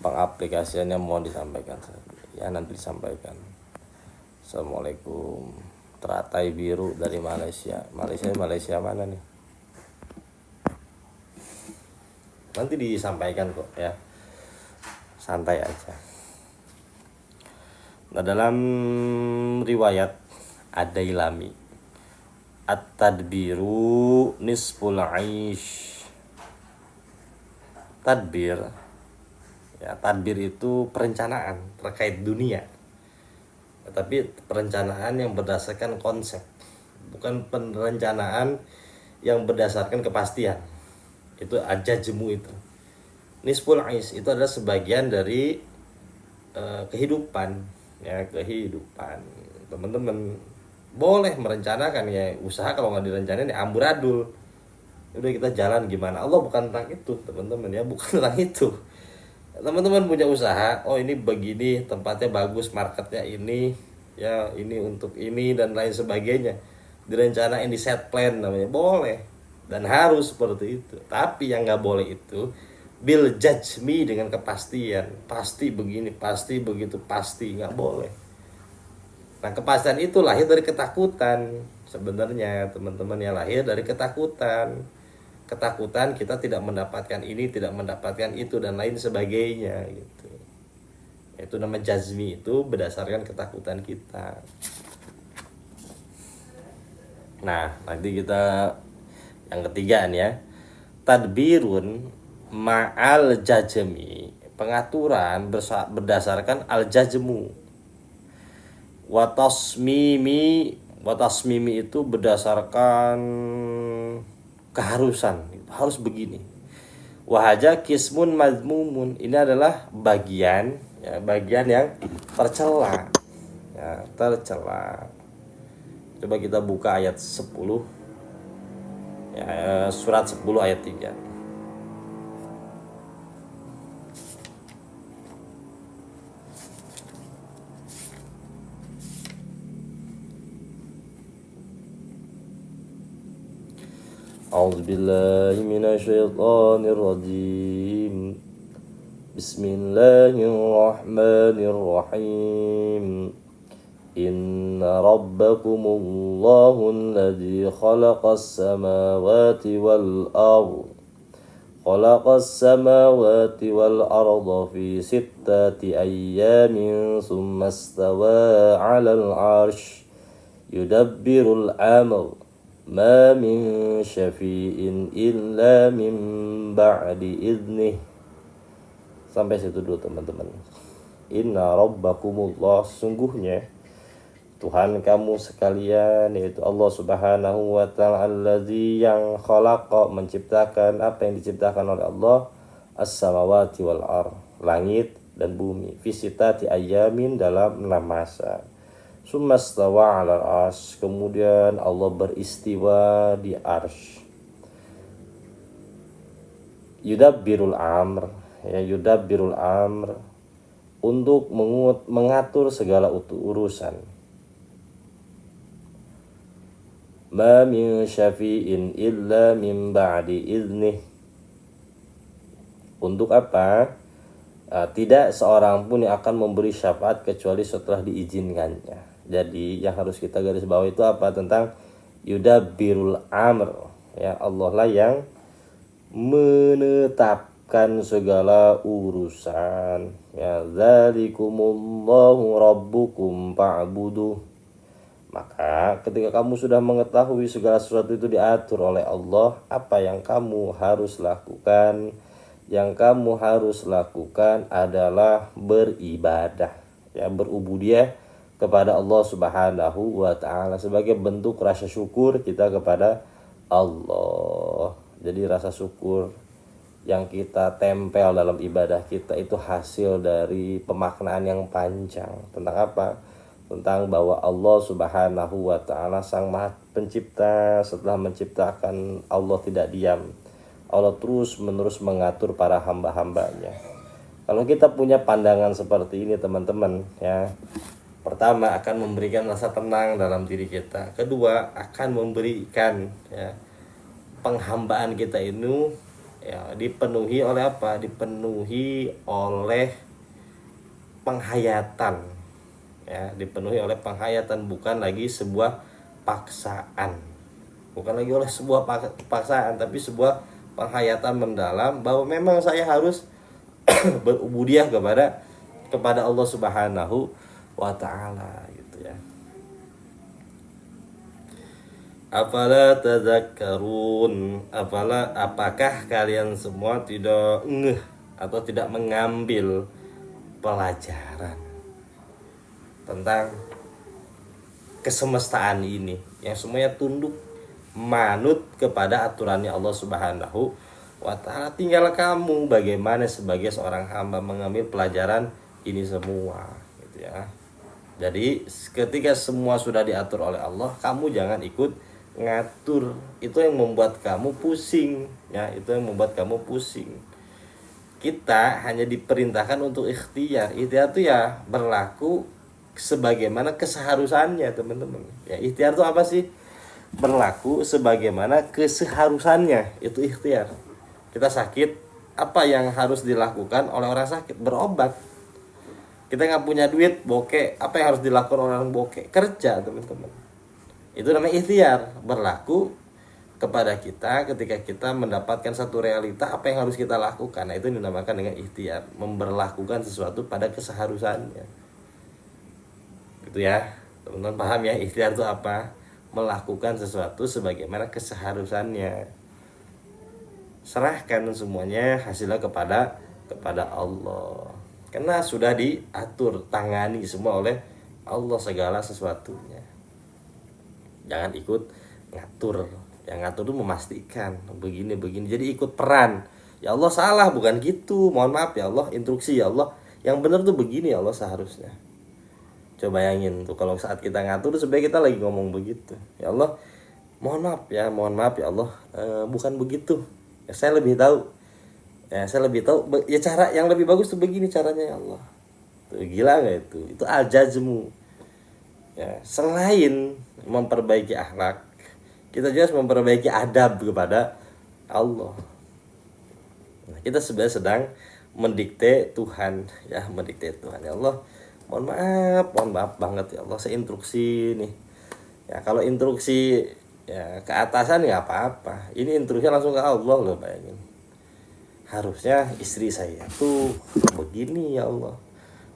Pengaplikasiannya mohon disampaikan ya, nanti disampaikan. Assalamualaikum. Teratai biru dari Malaysia. Malaysia mana nih? Nanti disampaikan kok ya, santai aja. Nah dalam riwayat Ad-Dailami, at-tadbiru nisful aish. Tadbir ya, tadbir itu perencanaan terkait dunia, tapi perencanaan yang berdasarkan konsep, bukan perencanaan yang berdasarkan kepastian. Itu ajajmu itu. Nisful ais itu adalah sebagian dari kehidupan, ya kehidupan. Teman-teman boleh merencanakan ya usaha, kalau nggak direncanain ya amburadul. Udah kita jalan gimana. Allah bukan tentang itu teman-teman ya, bukan tentang itu. Teman-teman punya usaha, oh ini begini, tempatnya bagus, marketnya ini, ya ini untuk ini dan lain sebagainya, direncanain, di set plan namanya, boleh dan harus seperti itu. Tapi yang nggak boleh itu bil judge me dengan kepastian, pasti begini, pasti begitu, pasti nggak boleh. Nah kepastian itu lahir dari ketakutan sebenarnya teman-teman, ya lahir dari ketakutan kita tidak mendapatkan ini, tidak mendapatkan itu dan lain sebagainya gitu. Itu nama jazmi, itu berdasarkan ketakutan kita. Nah nanti kita yang ketiga nih ya, tadbirun ma'al jajmi, pengaturan berdasarkan al jajmu. Watasmimi itu berdasarkan keharusan, harus begini. Wahaja kismun mazmumun, ini adalah bagian ya, bagian yang tercela ya, tercela. Coba kita buka ayat 10 ya, surat 10 ayat 3. أعوذ بالله من الشيطان الرجيم بسم الله الرحمن الرحيم إن ربكم الله الذي خلق السماوات والأرض في 6 أيام ثم استوى على العرش يدبر الأمر ما من syafi'in illa min ba'di idnih. Sampai situ dulu teman-teman. Inna rabbakumullah, sungguhnya Tuhan kamu sekalian, yaitu Allah subhanahu wa ta'ala, allazi yang khalaqa, menciptakan apa yang diciptakan oleh Allah, as-samawati wal ar, langit dan bumi, fi sitati ayamin, dalam 6 masa. Sumastawa ala arsy, kemudian Allah beristiwa di arsy. Yudabbirul amr, ya yudabbirul amr, untuk mengatur segala urusan. Ma min syafi'in illa min ba'di idnih. Untuk apa? Tidak seorang pun yang akan memberi syafaat kecuali setelah diizinkannya. Jadi yang harus kita garis bawah itu apa? Tentang yudabbirul amr, ya Allah lah yang menetapkan segala urusan. Ya dzalikumullahu rabbukum fa'buduh. Maka ketika kamu sudah mengetahui segala sesuatu itu diatur oleh Allah, apa yang kamu harus lakukan? Yang kamu harus lakukan adalah beribadah, ya berubudiyah kepada Allah subhanahu wa ta'ala, sebagai bentuk rasa syukur kita kepada Allah. Jadi rasa syukur yang kita tempel dalam ibadah kita itu hasil dari pemaknaan yang panjang. Tentang apa? Tentang bahwa Allah subhanahu wa ta'ala sang maha pencipta. Setelah menciptakan, Allah tidak diam, Allah terus menerus mengatur para hamba-hambanya. Kalau kita punya pandangan seperti ini teman-teman, ya, pertama akan memberikan rasa tenang dalam diri kita. Kedua akan memberikan, ya, penghambaan kita ini, ya, dipenuhi oleh apa? Dipenuhi oleh penghayatan, ya, dipenuhi oleh penghayatan, bukan lagi sebuah paksaan, bukan lagi oleh sebuah paksaan, tapi sebuah penghayatan mendalam bahwa memang saya harus berubudiyah kepada Allah subhanahu wa ta'ala gitu ya. Afala tadzakkarun, apakah kalian semua tidak ngeh atau tidak mengambil pelajaran tentang kesemestaan ini, yang semuanya tunduk manut kepada aturannya Allah Subhanahu wa taala. Tinggal kamu bagaimana sebagai seorang hamba mengambil pelajaran ini semua gitu ya. Jadi ketika semua sudah diatur oleh Allah, kamu jangan ikut ngatur. Itu yang membuat kamu pusing ya, itu yang membuat kamu pusing. Kita hanya diperintahkan untuk ikhtiar. Ikhtiar itu ya berlaku sebagaimana keseharusannya, teman-teman. Ya, ikhtiar itu apa sih? Berlaku sebagaimana keseharusannya, itu ikhtiar. Kita sakit, apa yang harus dilakukan oleh orang sakit? Berobat. Kita nggak punya duit, bokeh, apa yang harus dilakukan oleh orang bokeh? Kerja, teman-teman. Itu namanya ikhtiar, berlaku kepada kita ketika kita mendapatkan satu realita, apa yang harus kita lakukan. Nah, itu dinamakan dengan ikhtiar, memberlakukan sesuatu pada keseharusannya. Gitu ya, teman-teman paham ya, ikhtiar itu apa? Melakukan sesuatu sebagaimana keseharusannya. Serahkan semuanya hasilnya kepada Allah. Karena sudah diatur, tangani semua oleh Allah segala sesuatunya. Jangan ikut ngatur. Yang ngatur itu memastikan begini. Jadi ikut peran. Ya Allah salah, bukan gitu. Mohon maaf ya Allah, instruksi ya Allah. Yang benar tuh begini ya Allah seharusnya. Coba bayangin tuh kalau saat kita ngatur sebenarnya kita lagi ngomong begitu. Ya Allah, mohon maaf ya Allah, bukan begitu. Ya, saya lebih tahu. Ya, ya cara yang lebih bagus tuh begini caranya ya Allah. Tuh, gila nggak itu? Itu al-jazmu. Ya, selain memperbaiki akhlak, kita juga harus memperbaiki adab kepada Allah. Nah, kita sebenarnya sedang mendikte Tuhan, ya Allah. Mohon maaf banget ya Allah, saya instruksi nih. Ya kalau instruksi ya ke atasan ya apa-apa. Ini instruksi langsung ke Allah loh, bayangin. Harusnya istri saya tuh begini ya Allah.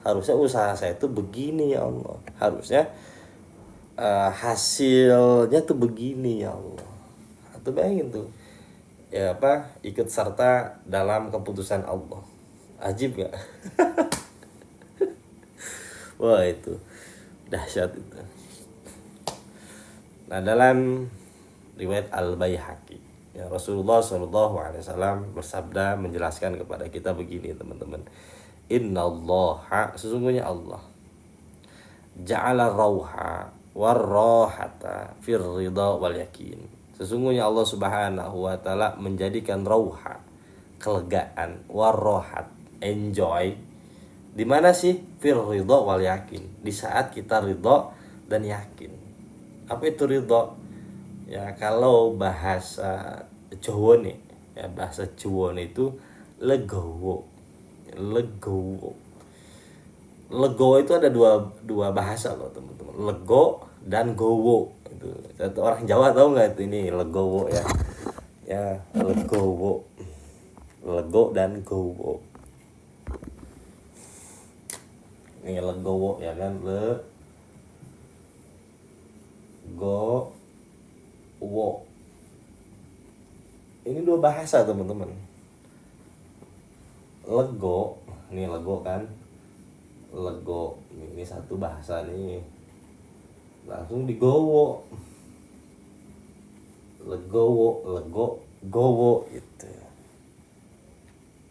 Harusnya usaha saya tuh begini ya Allah. Harusnya hasilnya tuh begini ya Allah. Atau bayangin tuh. Ya apa? Ikut serta dalam keputusan Allah. Ajib gak? Wah itu dahsyat itu. Nah dalam riwayat Al-Baihaqi, ya, Rasulullah SAW bersabda menjelaskan kepada kita begini, teman-teman. Innallaha, sesungguhnya Allah, ja'ala rauha warrohata fir ridha wal yakin. Sesungguhnya Allah Subhanahu wa taala menjadikan rauha, kelegaan, warrohat, enjoy. Di mana sih? Fir ridha wal yakin. Di saat kita ridha dan yakin. Apa itu ridha? Ya kalau bahasa Jawa nih, ya bahasa Jawa itu legowo. Legowo itu ada dua bahasa loh, teman-teman. Lego dan gowo. Itu satu orang Jawa tahu nggak itu ini legowo ya? Ya legowo. Lego dan gowo. Ini legowo ya kan, wo. Ini dua bahasa, teman-teman. Lego, ini lego kan, lego ini satu bahasa nih, langsung digowo, gowo itu,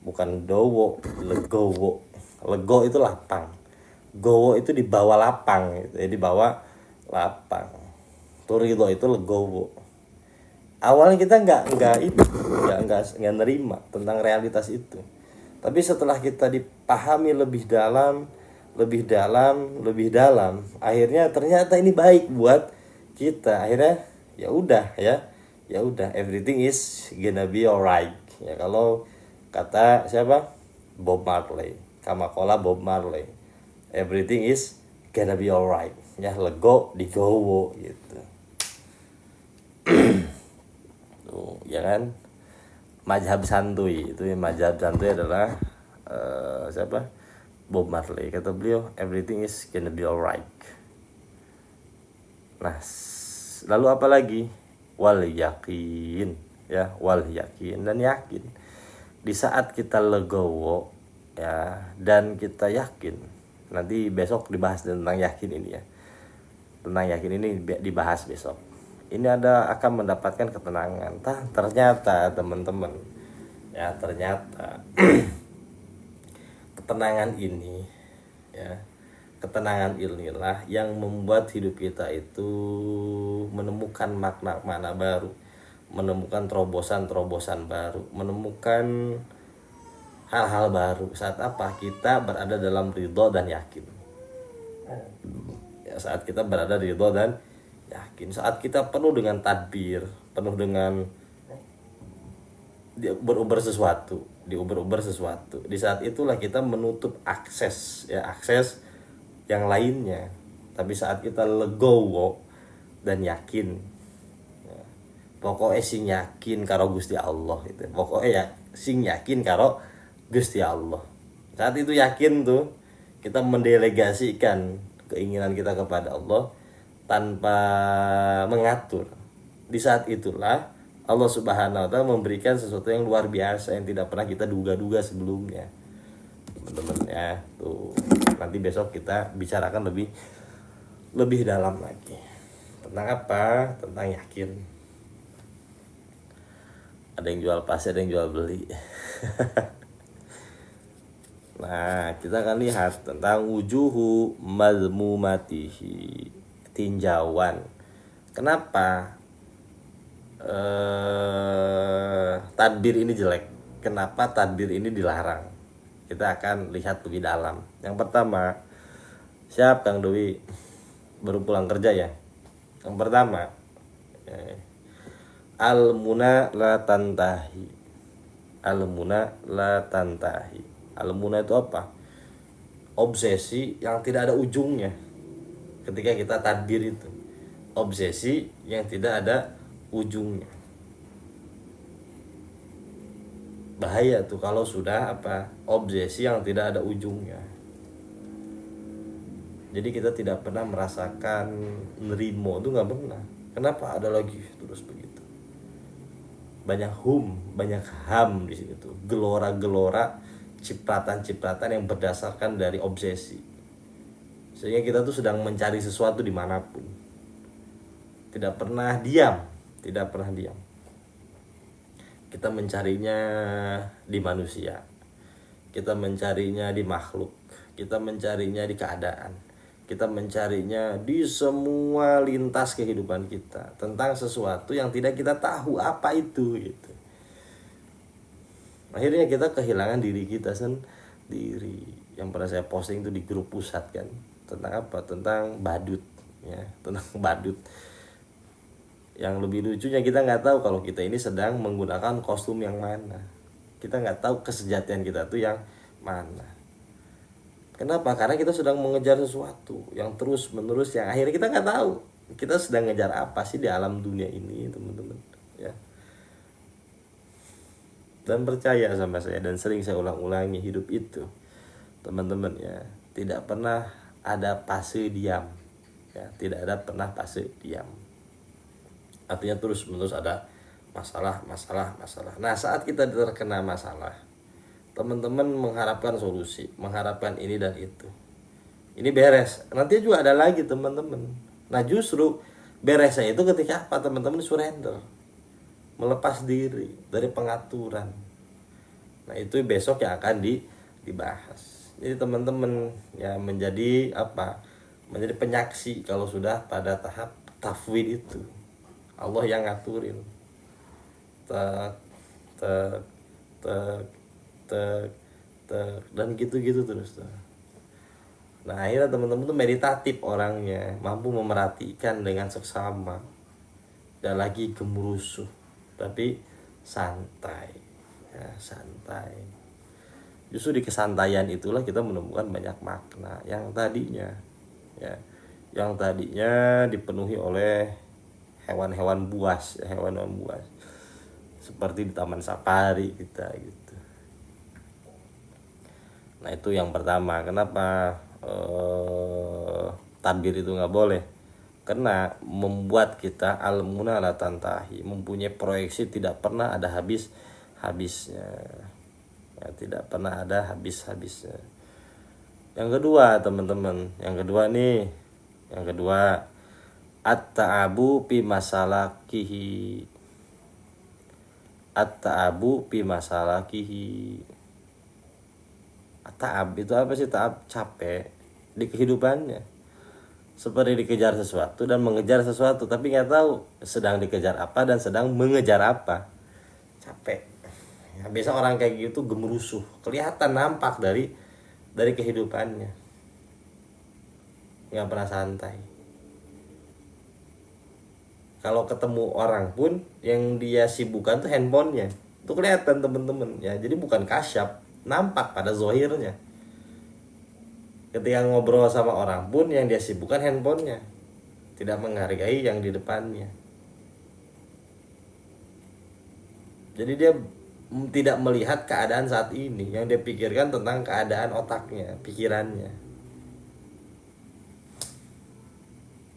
bukan dowo, legowo. Lego itu lapang, gowo itu di bawah lapang, gitu. Jadi di bawah lapang. Turido itu legowo. Awalnya kita nggak nerima tentang realitas itu. Tapi setelah kita dipahami lebih dalam, akhirnya ternyata ini baik buat kita. Akhirnya ya udah, everything is gonna be alright. Ya kalau kata siapa? Bob Marley. Kamakola Bob Marley. Everything is gonna be alright. Ya lego digowo gitu. Tuh, ya kan? Mazhab santuy, itu mazhab santuy adalah siapa? Bob Marley. Kata beliau, everything is gonna be alright. Nah, lalu apa lagi? Wal yakin, ya, wal yakin dan yakin. Di saat kita legowo, ya, dan kita yakin. Nanti besok dibahas tentang yakin ini ya. tentang yakin ini dibahas besok. Ini akan mendapatkan ketenangan. Ternyata teman-teman, ya ternyata ketenangan ini, ya ketenangan inilah yang membuat hidup kita itu menemukan makna-makna baru, menemukan terobosan-terobosan baru, menemukan hal-hal baru saat apa kita berada dalam ridho dan yakin. Ya, saat kita berada di ridho dan yakin, saat kita penuh dengan tadbir, penuh dengan diuber-uber sesuatu, di saat itulah kita menutup akses yang lainnya. Tapi saat kita legowo dan yakin, ya, pokoknya sing yakin karo Gusti Allah itu, pokoknya ya sing yakin karo Gusti Allah. Saat itu yakin tuh kita mendelegasikan keinginan kita kepada Allah tanpa mengatur. Di saat itulah Allah Subhanahu wa taala memberikan sesuatu yang luar biasa yang tidak pernah kita duga-duga sebelumnya. Teman-teman ya, tuh nanti besok kita bicarakan lebih dalam lagi. Tentang apa? Tentang yakin. Ada yang jual pasir, ada yang jual beli. Nah, kita akan lihat tentang wujuhu mazmumatihi, tinjauan. Kenapa tadbir ini jelek? Kenapa tadbir ini dilarang? Kita akan lihat lebih dalam. Yang pertama, siap Kang Dewi? Baru pulang kerja ya? Yang pertama, al-muna la tantahi. Al-muna la tantahi. Al-muna itu apa? Obsesi yang tidak ada ujungnya. Ketika kita tadbir itu, obsesi yang tidak ada ujungnya. Bahaya tuh kalau sudah obsesi yang tidak ada ujungnya. Jadi kita tidak pernah merasakan nerimo, itu nggak pernah. Kenapa ada lagi terus begitu? Banyak banyak ham di situ tuh. Gelora-gelora, cipratan-cipratan yang berdasarkan dari obsesi. Sehingga kita tuh sedang mencari sesuatu dimanapun. Tidak pernah diam. Kita mencarinya di manusia. Kita mencarinya di makhluk. Kita mencarinya di keadaan. Kita mencarinya di semua lintas kehidupan kita. Tentang sesuatu yang tidak kita tahu apa itu gitu. Akhirnya kita kehilangan diri kita sendiri. Yang pernah saya posting itu di grup pusat kan. Tentang apa? Tentang badut ya, tentang badut. Yang lebih lucunya kita nggak tahu kalau kita ini sedang menggunakan kostum yang mana. Kita nggak tahu kesejatian kita tuh yang mana. Kenapa? Karena kita sedang mengejar sesuatu yang terus menerus, yang akhirnya kita nggak tahu kita sedang ngejar apa sih di alam dunia ini, teman-teman ya. Dan percaya sama saya, dan sering saya ulang-ulangi, hidup itu teman-teman ya, tidak pernah ada fase diam ya, tidak ada pernah fase diam. Artinya terus menerus ada masalah. Nah, saat kita terkena masalah, teman-teman mengharapkan solusi, mengharapkan ini dan itu. Ini beres, nanti juga ada lagi teman-teman. Nah, justru beresnya itu ketika apa? Teman-teman surrender, melepas diri dari pengaturan. Nah, itu besok yang akan dibahas. Jadi teman-teman ya menjadi menjadi penyaksi kalau sudah pada tahap tafwid itu. Allah yang ngaturin. Dan gitu-gitu terus tuh. Nah, akhirnya teman-teman tuh meditatif orangnya, mampu memerhatikan dengan seksama, dan lagi gemurusuh, tapi santai ya, santai. Justru di kesantaian itulah kita menemukan banyak makna yang tadinya dipenuhi oleh hewan-hewan buas seperti di taman safari kita gitu. Nah, itu yang pertama. Kenapa tadbir itu nggak boleh? Karena membuat kita al-muna la tantahi, mempunyai proyeksi tidak pernah ada habisnya ya, tidak pernah ada habisnya. Yang kedua teman-teman, yang kedua At-ta'abu fi masalakihi. At-ta'abu fi masalakihi. Ta'ab itu apa sih? Ta'ab capek di kehidupannya, seperti dikejar sesuatu dan mengejar sesuatu, tapi nggak tahu sedang dikejar apa dan sedang mengejar apa. Capek ya, biasa orang kayak gitu gemerusuh, kelihatan, nampak dari kehidupannya, nggak pernah santai. Kalau ketemu orang pun yang dia sibukkan tuh handphonenya, itu kelihatan temen-temen ya. Jadi bukan kasyaf, nampak pada zohirnya. Ketika ngobrol sama orang pun yang dia sibukkan handphonenya, tidak menghargai yang di depannya. Jadi dia tidak melihat keadaan saat ini, yang dia pikirkan tentang keadaan otaknya, pikirannya.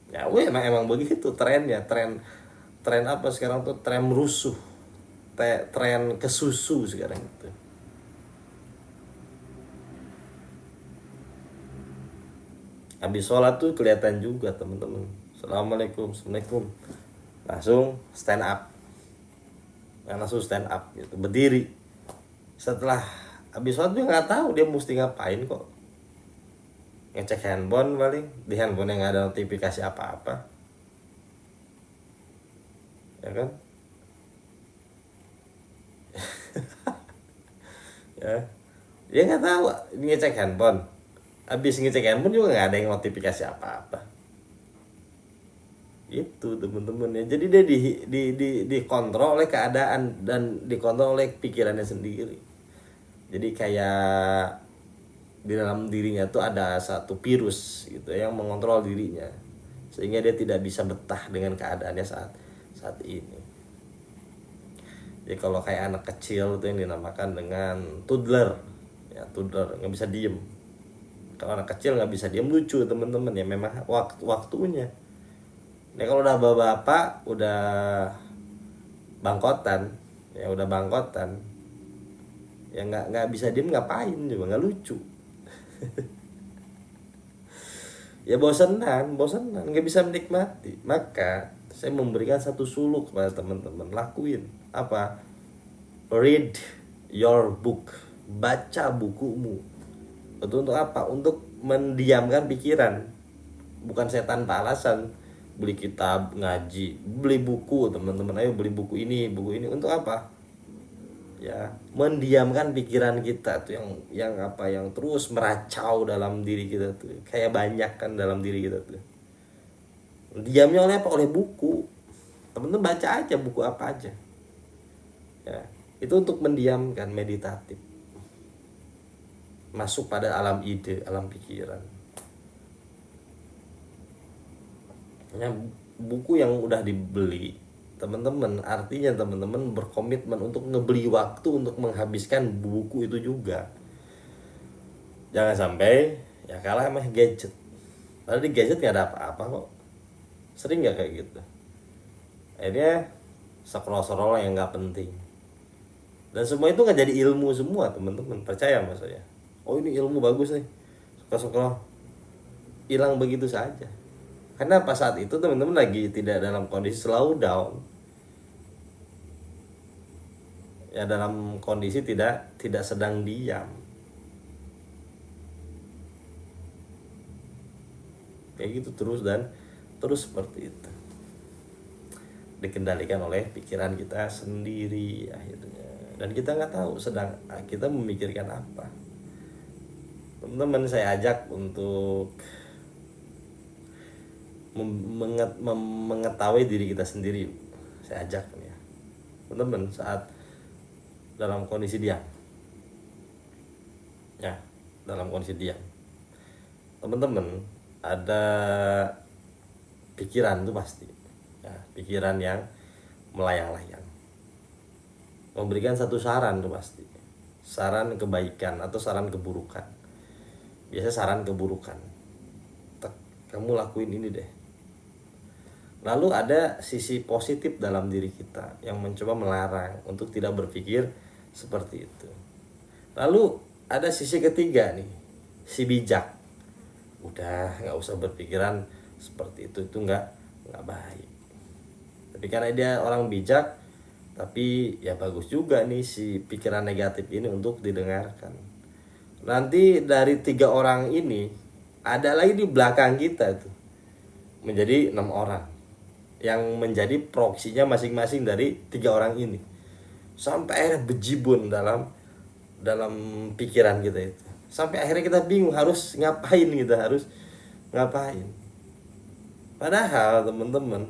Ya, emang begitu trennya, tren apa sekarang tuh, tren merusuh, tren kesusu sekarang itu. Habis sholat tuh kelihatan juga teman-teman, assalamualaikum, langsung stand up, gitu, berdiri. Setelah habis sholat dia nggak tahu dia mesti ngapain kok, ngecek handphone, paling di handphone yang nggak ada notifikasi apa-apa, ya kan. Ya, dia nggak tahu ngecek handphone. Habis ngecek handphone juga nggak ada yang notifikasi apa-apa. Itu teman-teman ya. Jadi dia dikontrol oleh keadaan dan dikontrol oleh pikirannya sendiri. Jadi kayak di dalam dirinya tuh ada satu virus gitu yang mengontrol dirinya, sehingga dia tidak bisa betah dengan keadaannya saat ini. Jadi kalau kayak anak kecil itu yang dinamakan dengan toddler, ya toddler, nggak bisa diem. Kalau anak kecil nggak bisa diem, lucu teman-teman ya, memang waktunya. Nah kalau udah bapak udah bangkotan, ya nggak bisa diem, ngapain juga nggak lucu. Ya bosenan, nggak bisa menikmati. Maka saya memberikan satu suluk kepada teman-teman, lakuin apa? Read your book, baca bukumu. Itu untuk apa? Untuk mendiamkan pikiran. Bukan saya tanpa alasan beli kitab, ngaji, beli buku, teman-teman, ayo beli buku ini untuk apa? Ya, mendiamkan pikiran kita tuh yang terus meracau dalam diri kita tuh, kayak banyak kan dalam diri kita tuh. Diamnya oleh apa? Oleh buku. Teman-teman baca aja buku apa aja. Ya, itu untuk mendiamkan, meditatif. Masuk pada alam ide, alam pikiran. Ya, buku yang udah dibeli, teman-teman, artinya teman-teman berkomitmen untuk ngebeli waktu untuk menghabiskan buku itu juga. Jangan sampai ya kalah sama gadget. Padahal di gadget nggak ada apa-apa kok. Sering nggak kayak gitu? Akhirnya scroll yang nggak penting. Dan semua itu nggak jadi ilmu semua, teman-teman. Percaya sama saya. Oh ini ilmu bagus nih. Scroll hilang begitu saja. Karena pas saat itu teman-teman lagi tidak dalam kondisi slow down. Ya dalam kondisi tidak sedang diam. Kayak gitu terus seperti itu. Dikendalikan oleh pikiran kita sendiri akhirnya. Dan kita nggak tahu sedang kita memikirkan apa. Teman-teman, saya ajak untuk mengetahui diri kita sendiri. Saya ajak ya, teman-teman, saat dalam kondisi diam, ya dalam kondisi diam, teman-teman ada pikiran tuh pasti ya, pikiran yang melayang-layang memberikan satu saran tuh pasti, saran kebaikan atau saran keburukan. Biasa saran keburukan, kamu lakuin ini deh. Lalu ada sisi positif dalam diri kita yang mencoba melarang untuk tidak berpikir seperti itu. Lalu ada sisi ketiga nih, si bijak. Udah nggak usah berpikiran seperti itu nggak nggak baik. Tapi karena dia orang bijak, tapi ya bagus juga nih si pikiran negatif ini untuk didengarkan. Nanti dari 3 orang ini ada lagi di belakang kita tuh menjadi 6 orang yang menjadi proksinya masing-masing dari 3 orang ini, sampai akhirnya bejibun dalam pikiran kita itu, sampai akhirnya kita bingung harus ngapain, kita harus ngapain. Padahal teman-teman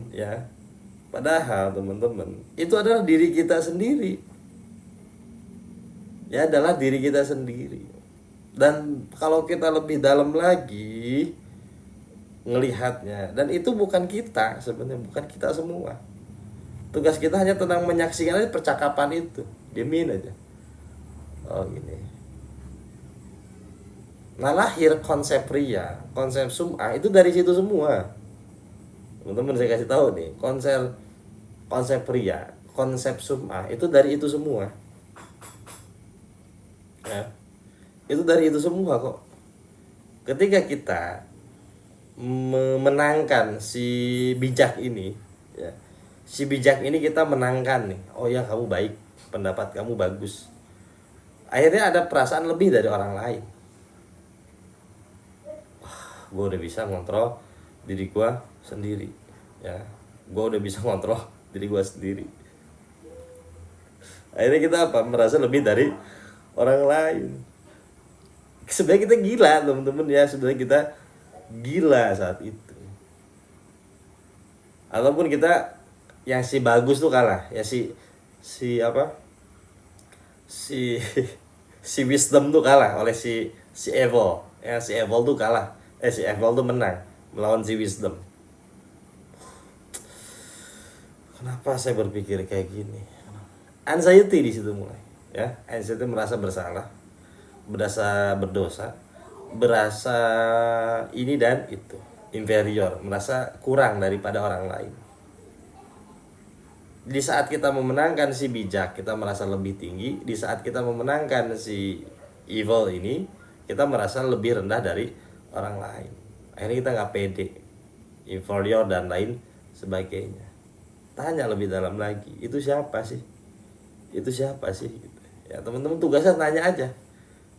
itu adalah diri kita sendiri, ya adalah diri kita sendiri. Dan kalau kita lebih dalam lagi ngelihatnya, dan itu bukan kita sebenarnya, bukan kita semua. Tugas kita hanya tentang menyaksikan aja percakapan itu, diemin aja. Oh gini. Nah, lahir konsep ria, konsep sum'ah itu dari situ semua. Teman-teman saya kasih tahu nih, konsep ria, konsep sum'ah itu dari itu semua. Ya. Itu dari itu semua kok. Ketika kita memenangkan si bijak ini, ya, si bijak ini kita menangkan nih, oh ya kamu baik, pendapat kamu bagus, akhirnya ada perasaan lebih dari orang lain. Wah, gue udah bisa ngontrol diri gue sendiri, ya, gue udah bisa ngontrol diri gue sendiri. Akhirnya kita apa, merasa lebih dari orang lain. Sebenarnya kita gila teman-teman, ya sebenarnya kita gila saat itu. Ataupun kita yang si bagus tuh kalah, ya si si wisdom tuh kalah oleh si evil, ya si evil tuh kalah, si evil tuh menang melawan si wisdom. Kenapa saya berpikir kayak gini? Anxiety di situ mulai, ya anxiety, merasa bersalah, berasa berdosa, berasa ini dan itu, inferior, merasa kurang daripada orang lain. Di saat kita memenangkan si bijak, kita merasa lebih tinggi. Di saat kita memenangkan si evil ini, kita merasa lebih rendah dari orang lain. Akhirnya kita nggak pede, inferior dan lain sebagainya. Tanya lebih dalam lagi, itu siapa sih? Itu siapa sih? Ya teman-teman tugasnya tanya aja.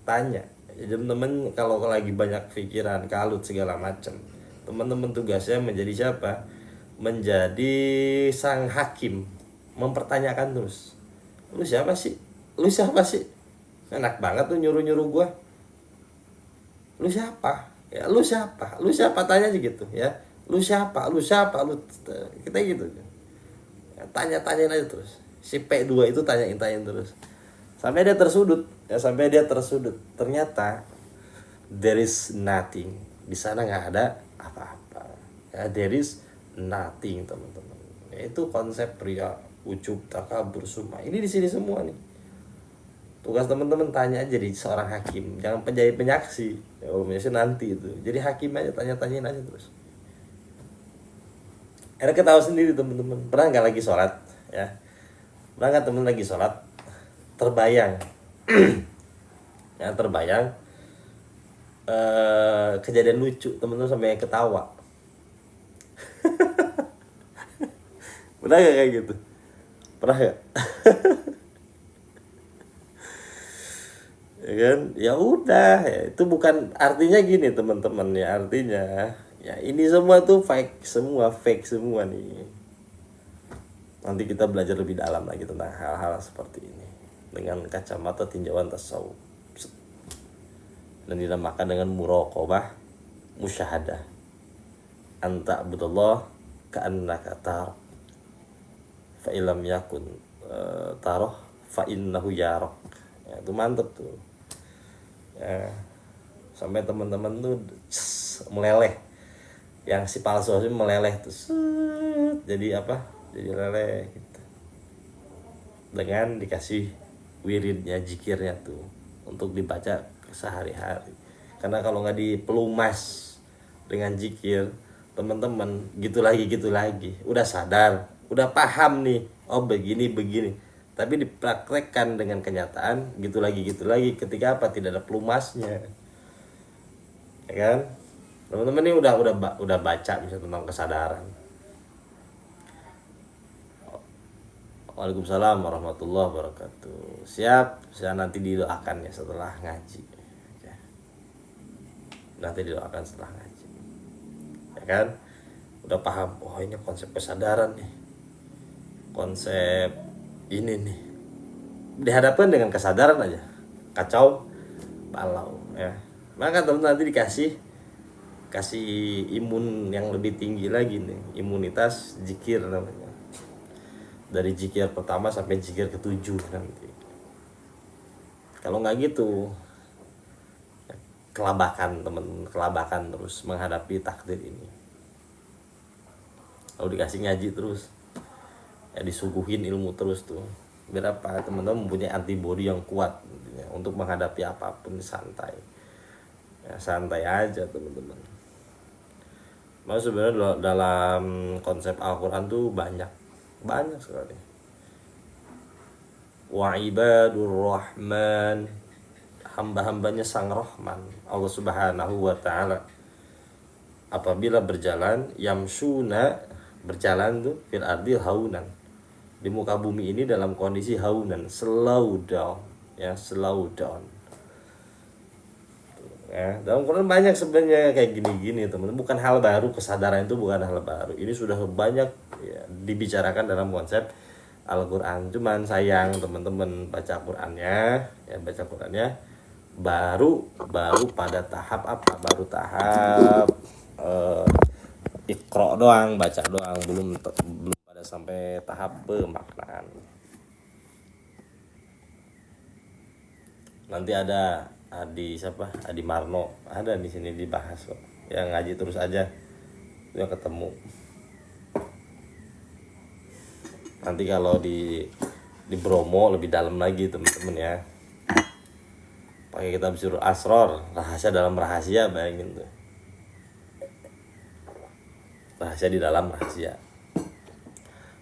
Tanya, teman-teman kalau lagi banyak pikiran, kalut segala macam, teman-teman tugasnya menjadi siapa? Menjadi sang hakim, mempertanyakan terus. Lu siapa sih? Lu siapa sih? Enak banget tuh nyuruh-nyuruh gua. Lu siapa? Ya lu siapa? Lu siapa, tanya aja gitu, ya. Lu siapa? Lu siapa? Lu, kita gitu. Ya, tanya-tanyain aja terus. Si P2 itu tanyain terus. Sampai dia tersudut, ya sampai dia tersudut. Ternyata there is nothing. Di sana nggak ada apa-apa. Ya, there is nothing, teman-teman. Ya, itu konsep ria, ujub, takabur, sum'ah. Ini di sini semua nih. Tugas teman-teman tanya aja jadi seorang hakim, jangan jadi penyaksi. Ya, biasanya nanti itu. Jadi hakim aja, tanya-tanyain aja terus. Akhirnya ketahui sendiri teman-teman. Pernah nggak lagi sholat, ya? Pernah nggak teman lagi sholat, terbayang, ya terbayang kejadian lucu, teman-teman sampai ketawa. Pernah gak kayak gitu? Pernah gak? Ya kan? Ya udah, ya, itu bukan artinya gini teman-teman, ya artinya ya ini semua tuh fake semua nih. Nanti kita belajar lebih dalam lagi tentang hal-hal seperti ini dengan kacamata tinjauan tasawuf, dan dinamakan dengan muraqabah musyahadah. Anta abdullah ka'annaka tarah fa illam yakun tarah fa innahu yarak. Ya, itu mantep tuh. Ya, sampai teman-teman tuh meleleh. Yang si palsu sih meleleh tuh. Jadi apa? Jadi leleh gitu. Dengan dikasih wiridnya, zikirnya tuh untuk dibaca sehari-hari. Karena kalau nggak dipelumas dengan zikir, teman-teman gitu lagi, udah sadar, udah paham nih, oh begini, tapi dipraktekkan dengan kenyataan gitu lagi, ketika apa, tidak ada pelumasnya, ya kan? Teman-teman ini udah baca bisa tentang kesadaran, Waalaikumsalam warahmatullahi wabarakatuh. Siap, saya nanti didoakan ya setelah ngaji. Ya. Nanti didoakan setelah ngaji. Ya kan? Udah paham, oh ini konsep kesadaran nih. Konsep ini nih. Dihadapkan dengan kesadaran aja. Kacau, balau ya. Maka teman-teman nanti dikasih imun yang lebih tinggi lagi nih. Imunitas zikir namanya. Dari zikir pertama sampai zikir ke-7 nanti. Kalau nggak gitu, kelabakan temen, kelabakan terus menghadapi takdir ini. Kalau dikasih ngaji terus, ya disuguhin ilmu terus tuh. Biar apa? Teman-teman mempunyai antibody yang kuat ya, untuk menghadapi apapun santai. Ya, santai aja teman-teman. Maksudnya sebenarnya dalam konsep Al-Quran tuh banyak sekali. Wa ibadur rahman, hamba-hambanya sang Rahman Allah Subhanahu wa taala, apabila berjalan yamsuna, berjalan tuh fil ardi haunan, di muka bumi ini dalam kondisi haunan, slow down ya, slow down ya. Dalam Quran banyak sebenarnya kayak gini-gini teman-teman, bukan hal baru, kesadaran itu bukan hal baru, ini sudah banyak ya, dibicarakan dalam konsep Al-Quran. Cuman sayang teman-teman baca Qurannya ya, baca Qurannya baru pada tahap apa, baru tahap Iqra doang, baca doang, belum pada sampai tahap pemaknaan. Nanti ada Adi siapa? Adi Marno ada di sini dibahas kok. Yang ngaji terus aja, dia ketemu. Nanti kalau di Bromo lebih dalam lagi teman-teman ya. Pakai kitab Sirrul Asrar, rahasia dalam rahasia, bayangin tuh. Rahasia di dalam rahasia.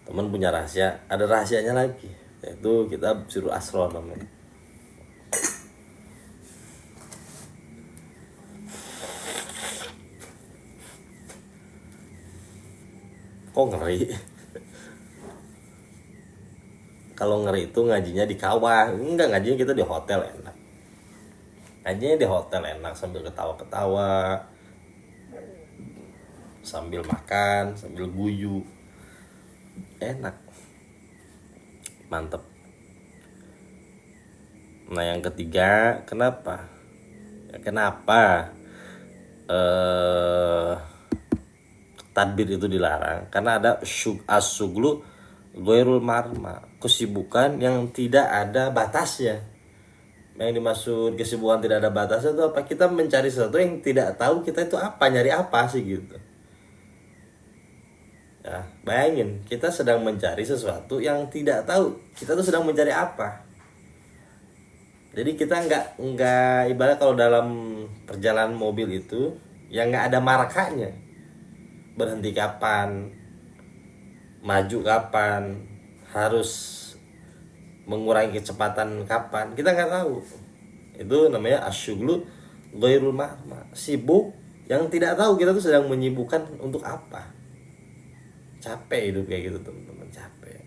Teman punya rahasia, ada rahasianya lagi, yaitu kitab Sirrul Asrar namanya. Kok ngeri? Kalau ngeri itu ngajinya di kawah. Enggak, ngajinya kita di hotel enak. Ngajinya di hotel enak, sambil ketawa-ketawa, sambil makan, sambil guyu, enak, mantep. Nah yang ketiga, kenapa tadbir itu dilarang? Karena ada as-suglu ghairul marma, kesibukan yang tidak ada batasnya. Yang dimaksud kesibukan tidak ada batasnya itu apa? Kita mencari sesuatu yang tidak tahu kita itu apa, nyari apa sih gitu. Ya, bayangin kita sedang mencari sesuatu yang tidak tahu kita tuh sedang mencari apa. Jadi kita nggak ibarat kalau dalam perjalanan mobil itu yang nggak ada markanya, berhenti kapan, maju kapan, harus mengurangi kecepatan kapan, kita nggak tahu. Itu namanya asyuglu ghairul mahma, sibuk yang tidak tahu kita tuh sedang menyibukkan untuk apa. Capek hidup kayak gitu teman-teman, capek.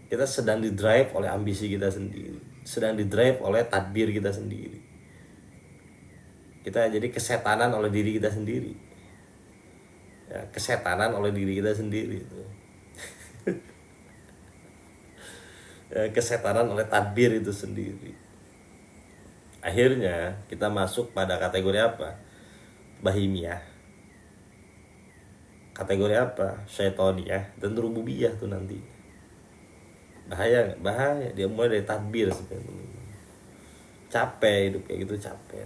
Kita sedang didrive oleh ambisi kita sendiri, sedang didrive oleh tadbir kita sendiri. Kita jadi kesetanan oleh diri kita sendiri. Ya, kesetanan oleh diri kita sendiri itu. Ya, kesetanan oleh tadbir itu sendiri. Akhirnya kita masuk pada kategori apa? Bahimiyah. Kategori apa? Syaitoniyah dan rububiyah tuh nanti. Bahaya nggak? Bahaya. Dia mulai dari tadbir sebenarnya. Capek hidup kayak gitu, capek.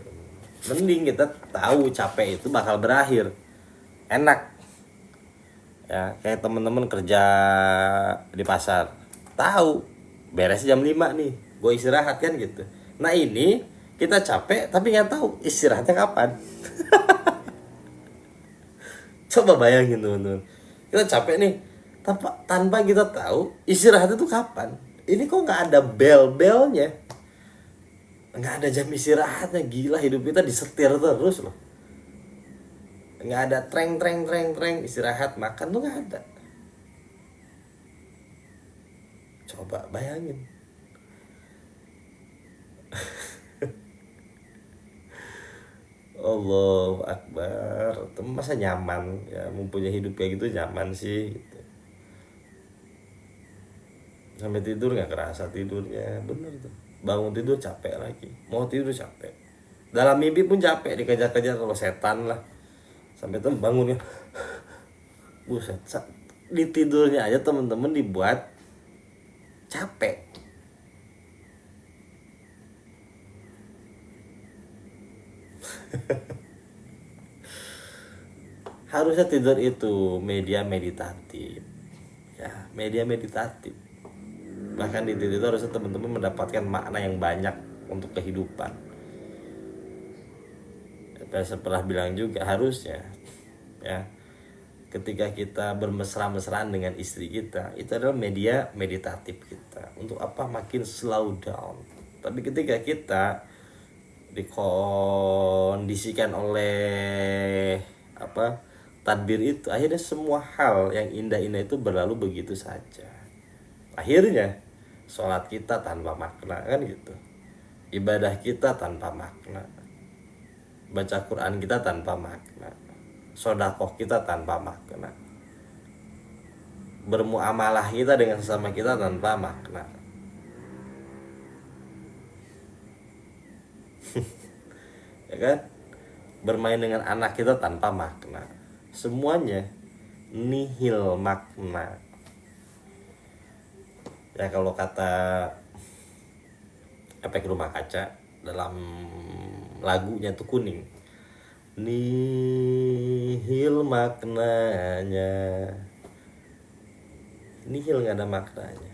Mending kita tahu capek itu bakal berakhir. Enak ya, kayak temen-temen kerja di pasar, tahu beres jam 5 nih, gue istirahat kan gitu. Nah ini kita capek tapi nggak tahu istirahatnya kapan. Coba bayangin teman-teman, kita capek nih tanpa kita tahu istirahat itu kapan. Ini kok nggak ada bel-belnya, nggak ada jam istirahatnya. Gila, hidup kita disetir terus loh. Nggak ada treng istirahat makan tuh nggak ada. Coba bayangin. Allahu Akbar. Masa nyaman ya, mempunyai hidup kayak gitu nyaman sih gitu. Sampai tidur nggak kerasa tidurnya, bener tuh. Bangun tidur capek lagi, mau tidur capek, dalam mimpi pun capek, dikejar-kejar kalau setan lah. Sampai tuh bangunnya buset, di tidurnya aja temen-temen dibuat capek. Harusnya tidur itu media meditatif ya, media meditatif. Bahkan di tidur itu harusnya teman-teman mendapatkan makna yang banyak untuk kehidupan. Saya pernah bilang juga, harusnya ya, ketika kita bermesra-mesraan dengan istri kita, itu adalah media meditatif kita. Untuk apa? Makin slow down. Tapi ketika kita dikondisikan oleh apa, tadbir itu, akhirnya semua hal yang indah-indah itu berlalu begitu saja. Akhirnya sholat kita tanpa makna, kan gitu. Ibadah kita tanpa makna, baca Quran kita tanpa makna, sodakoh kita tanpa makna, bermuamalah kita dengan sesama kita tanpa makna. Ya kan? Bermain dengan anak kita tanpa makna. Semuanya nihil makna. Ya kalau kata efek rumah kaca dalam lagunya tuh Kuning, nihil maknanya, nihil, nggak ada maknanya.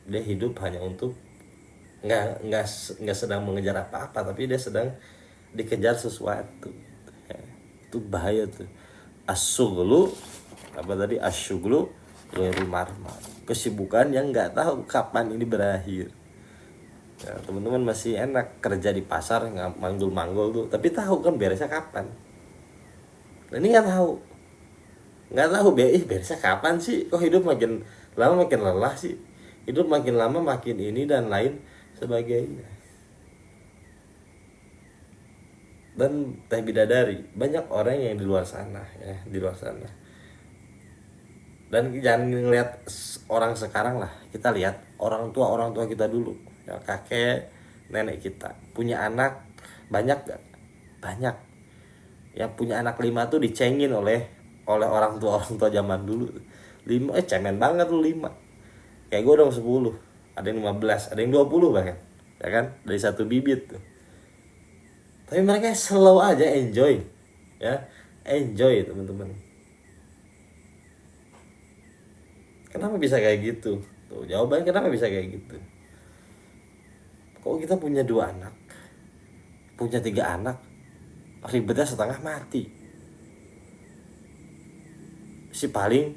Dia hidup hanya untuk nggak sedang mengejar apa-apa, tapi dia sedang dikejar sesuatu ya, itu bahaya tuh. Asyuglu, apa tadi, asyuglu ghairul marmar, kesibukan yang nggak tahu kapan ini berakhir. Ya, teman-teman masih enak kerja di pasar manggul-manggul tuh, tapi tahu kan beresnya kapan. Nah, ini nggak tahu beresnya kapan sih. Kok hidup makin lama makin lelah sih, hidup makin lama makin ini dan lain sebagainya. Dan teh bidadari, banyak orang yang di luar sana ya, di luar sana. Dan jangan ngelihat orang sekarang lah, kita lihat orang tua kita dulu ya, kakek nenek kita punya anak banyak gak? Banyak. Yang punya anak 5 tuh dicengin oleh orang tua zaman dulu. 5 cemen banget lu 5. Kayak gue dong 10, ada yang 15, ada yang 20 bahkan ya kan, dari satu bibit tuh. Tapi mereka slow aja, enjoy ya, enjoy teman-teman. Kenapa bisa kayak gitu? Tuh jawabannya, kenapa bisa kayak gitu. Kok kita punya 2 anak, punya 3 anak, ribetnya setengah mati. Si paling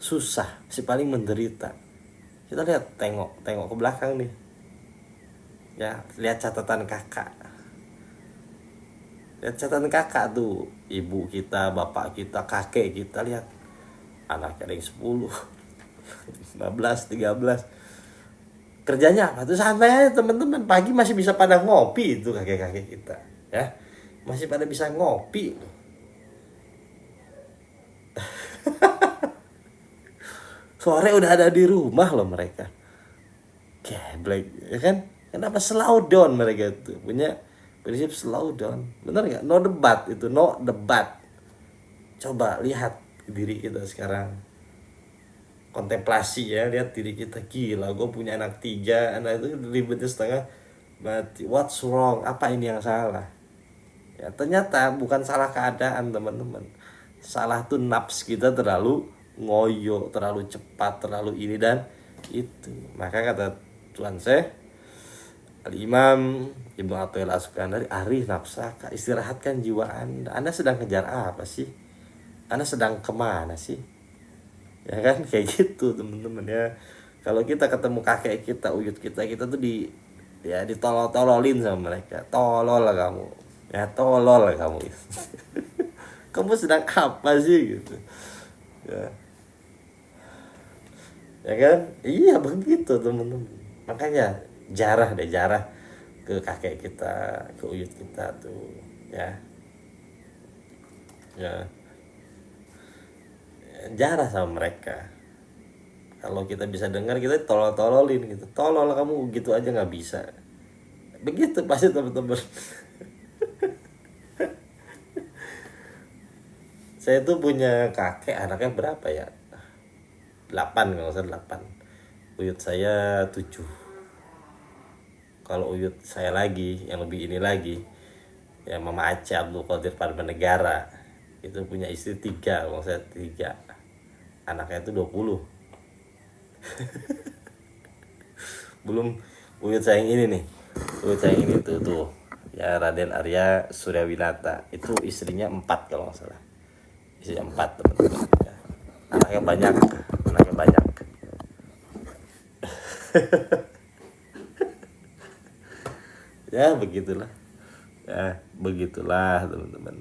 susah, si paling menderita. Kita lihat, tengok ke belakang nih ya, lihat catatan kakak. Lihat catatan kakak tuh, ibu kita, bapak kita, kakek kita, lihat anaknya ada yang 10, 15, 13. Kerjanya apa tuh? Santai aja teman-teman, pagi masih bisa pada ngopi itu kakek-kakek kita ya, masih pada bisa ngopi. Sore udah ada di rumah loh mereka. Geblek ya kan? Kenapa slow down? Mereka itu punya prinsip slow down. Bener nggak? No debat itu, no debat. Coba lihat diri kita sekarang, kontemplasi ya, lihat diri kita. Gila, gue punya anak 3, anak itu ribetnya setengah mati. What's wrong? Apa ini yang salah? Ya ternyata bukan salah keadaan teman-teman. Salah tuh nafs kita terlalu ngoyo, terlalu cepat, terlalu ini dan itu. Maka kata Tuhan saya, Al-Imam Ibnu Athaillah As-Sukandari, arif nafsaka, istirahatkan jiwa Anda. Anda sedang kejar apa sih? Anda sedang kemana sih? Ya kan, kayak gitu teman-teman ya. Kalau kita ketemu kakek kita, uyut kita tuh ditolol-tololin sama mereka. Tolol lah kamu. Ya tolol lah kamu. Kamu sedang apa sih gitu. Ya. Ya kan? Iya begitu teman-teman. Makanya jarah ke kakek kita, ke uyut kita tuh, ya. Ya, jarah sama mereka. Kalau kita bisa dengar kita tolol-tololin gitu. Tolol kamu gitu aja nggak bisa. Begitu pasti teman-teman. Saya tuh punya kakek, anaknya berapa ya? 8 kalau saya 8. Uyut saya 7. Kalau uyut saya lagi yang lebih ini lagi, ya Mama Aceh Abdul Qadir Parmanegara, itu punya istri 3, kalau saya 3. Anaknya itu 20. Belum uyut saya yang ini nih. Uyut saya yang ini tuh. Ya Raden Arya Suryawinata. Itu istrinya 4 kalau nggak salah. Istrinya 4 teman-teman. Ya. Anaknya banyak. Anaknya banyak. Ya begitulah. Ya begitulah teman-teman.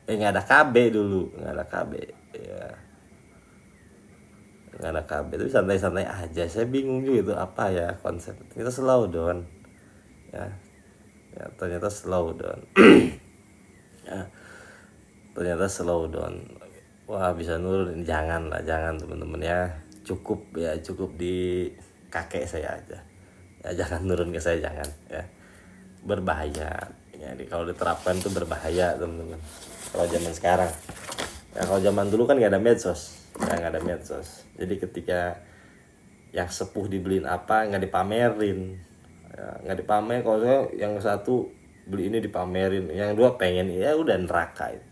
Nggak ada KB dulu. Nggak ada KB. Ya. Nggak ada KB. Tapi santai-santai aja. Saya bingung juga itu apa ya konsep. Kita slow down. Ya. Ya ternyata slow down. Ya, ternyata slow down. Wah bisa nurun, jangan lah, jangan teman-teman ya. Cukup ya, cukup di kakek saya aja. Ya jangan nurun ke saya, jangan ya. Berbahaya. Jadi kalau diterapkan itu berbahaya teman-teman. Kalau zaman sekarang. Ya kalau zaman dulu kan nggak ada medsos. Ya nggak ada medsos. Jadi ketika yang sepuh dibeliin apa nggak dipamerin. Ya, nggak dipamer. Kalau saya yang satu beli ini dipamerin, yang dua pengen, ya udah neraka itu.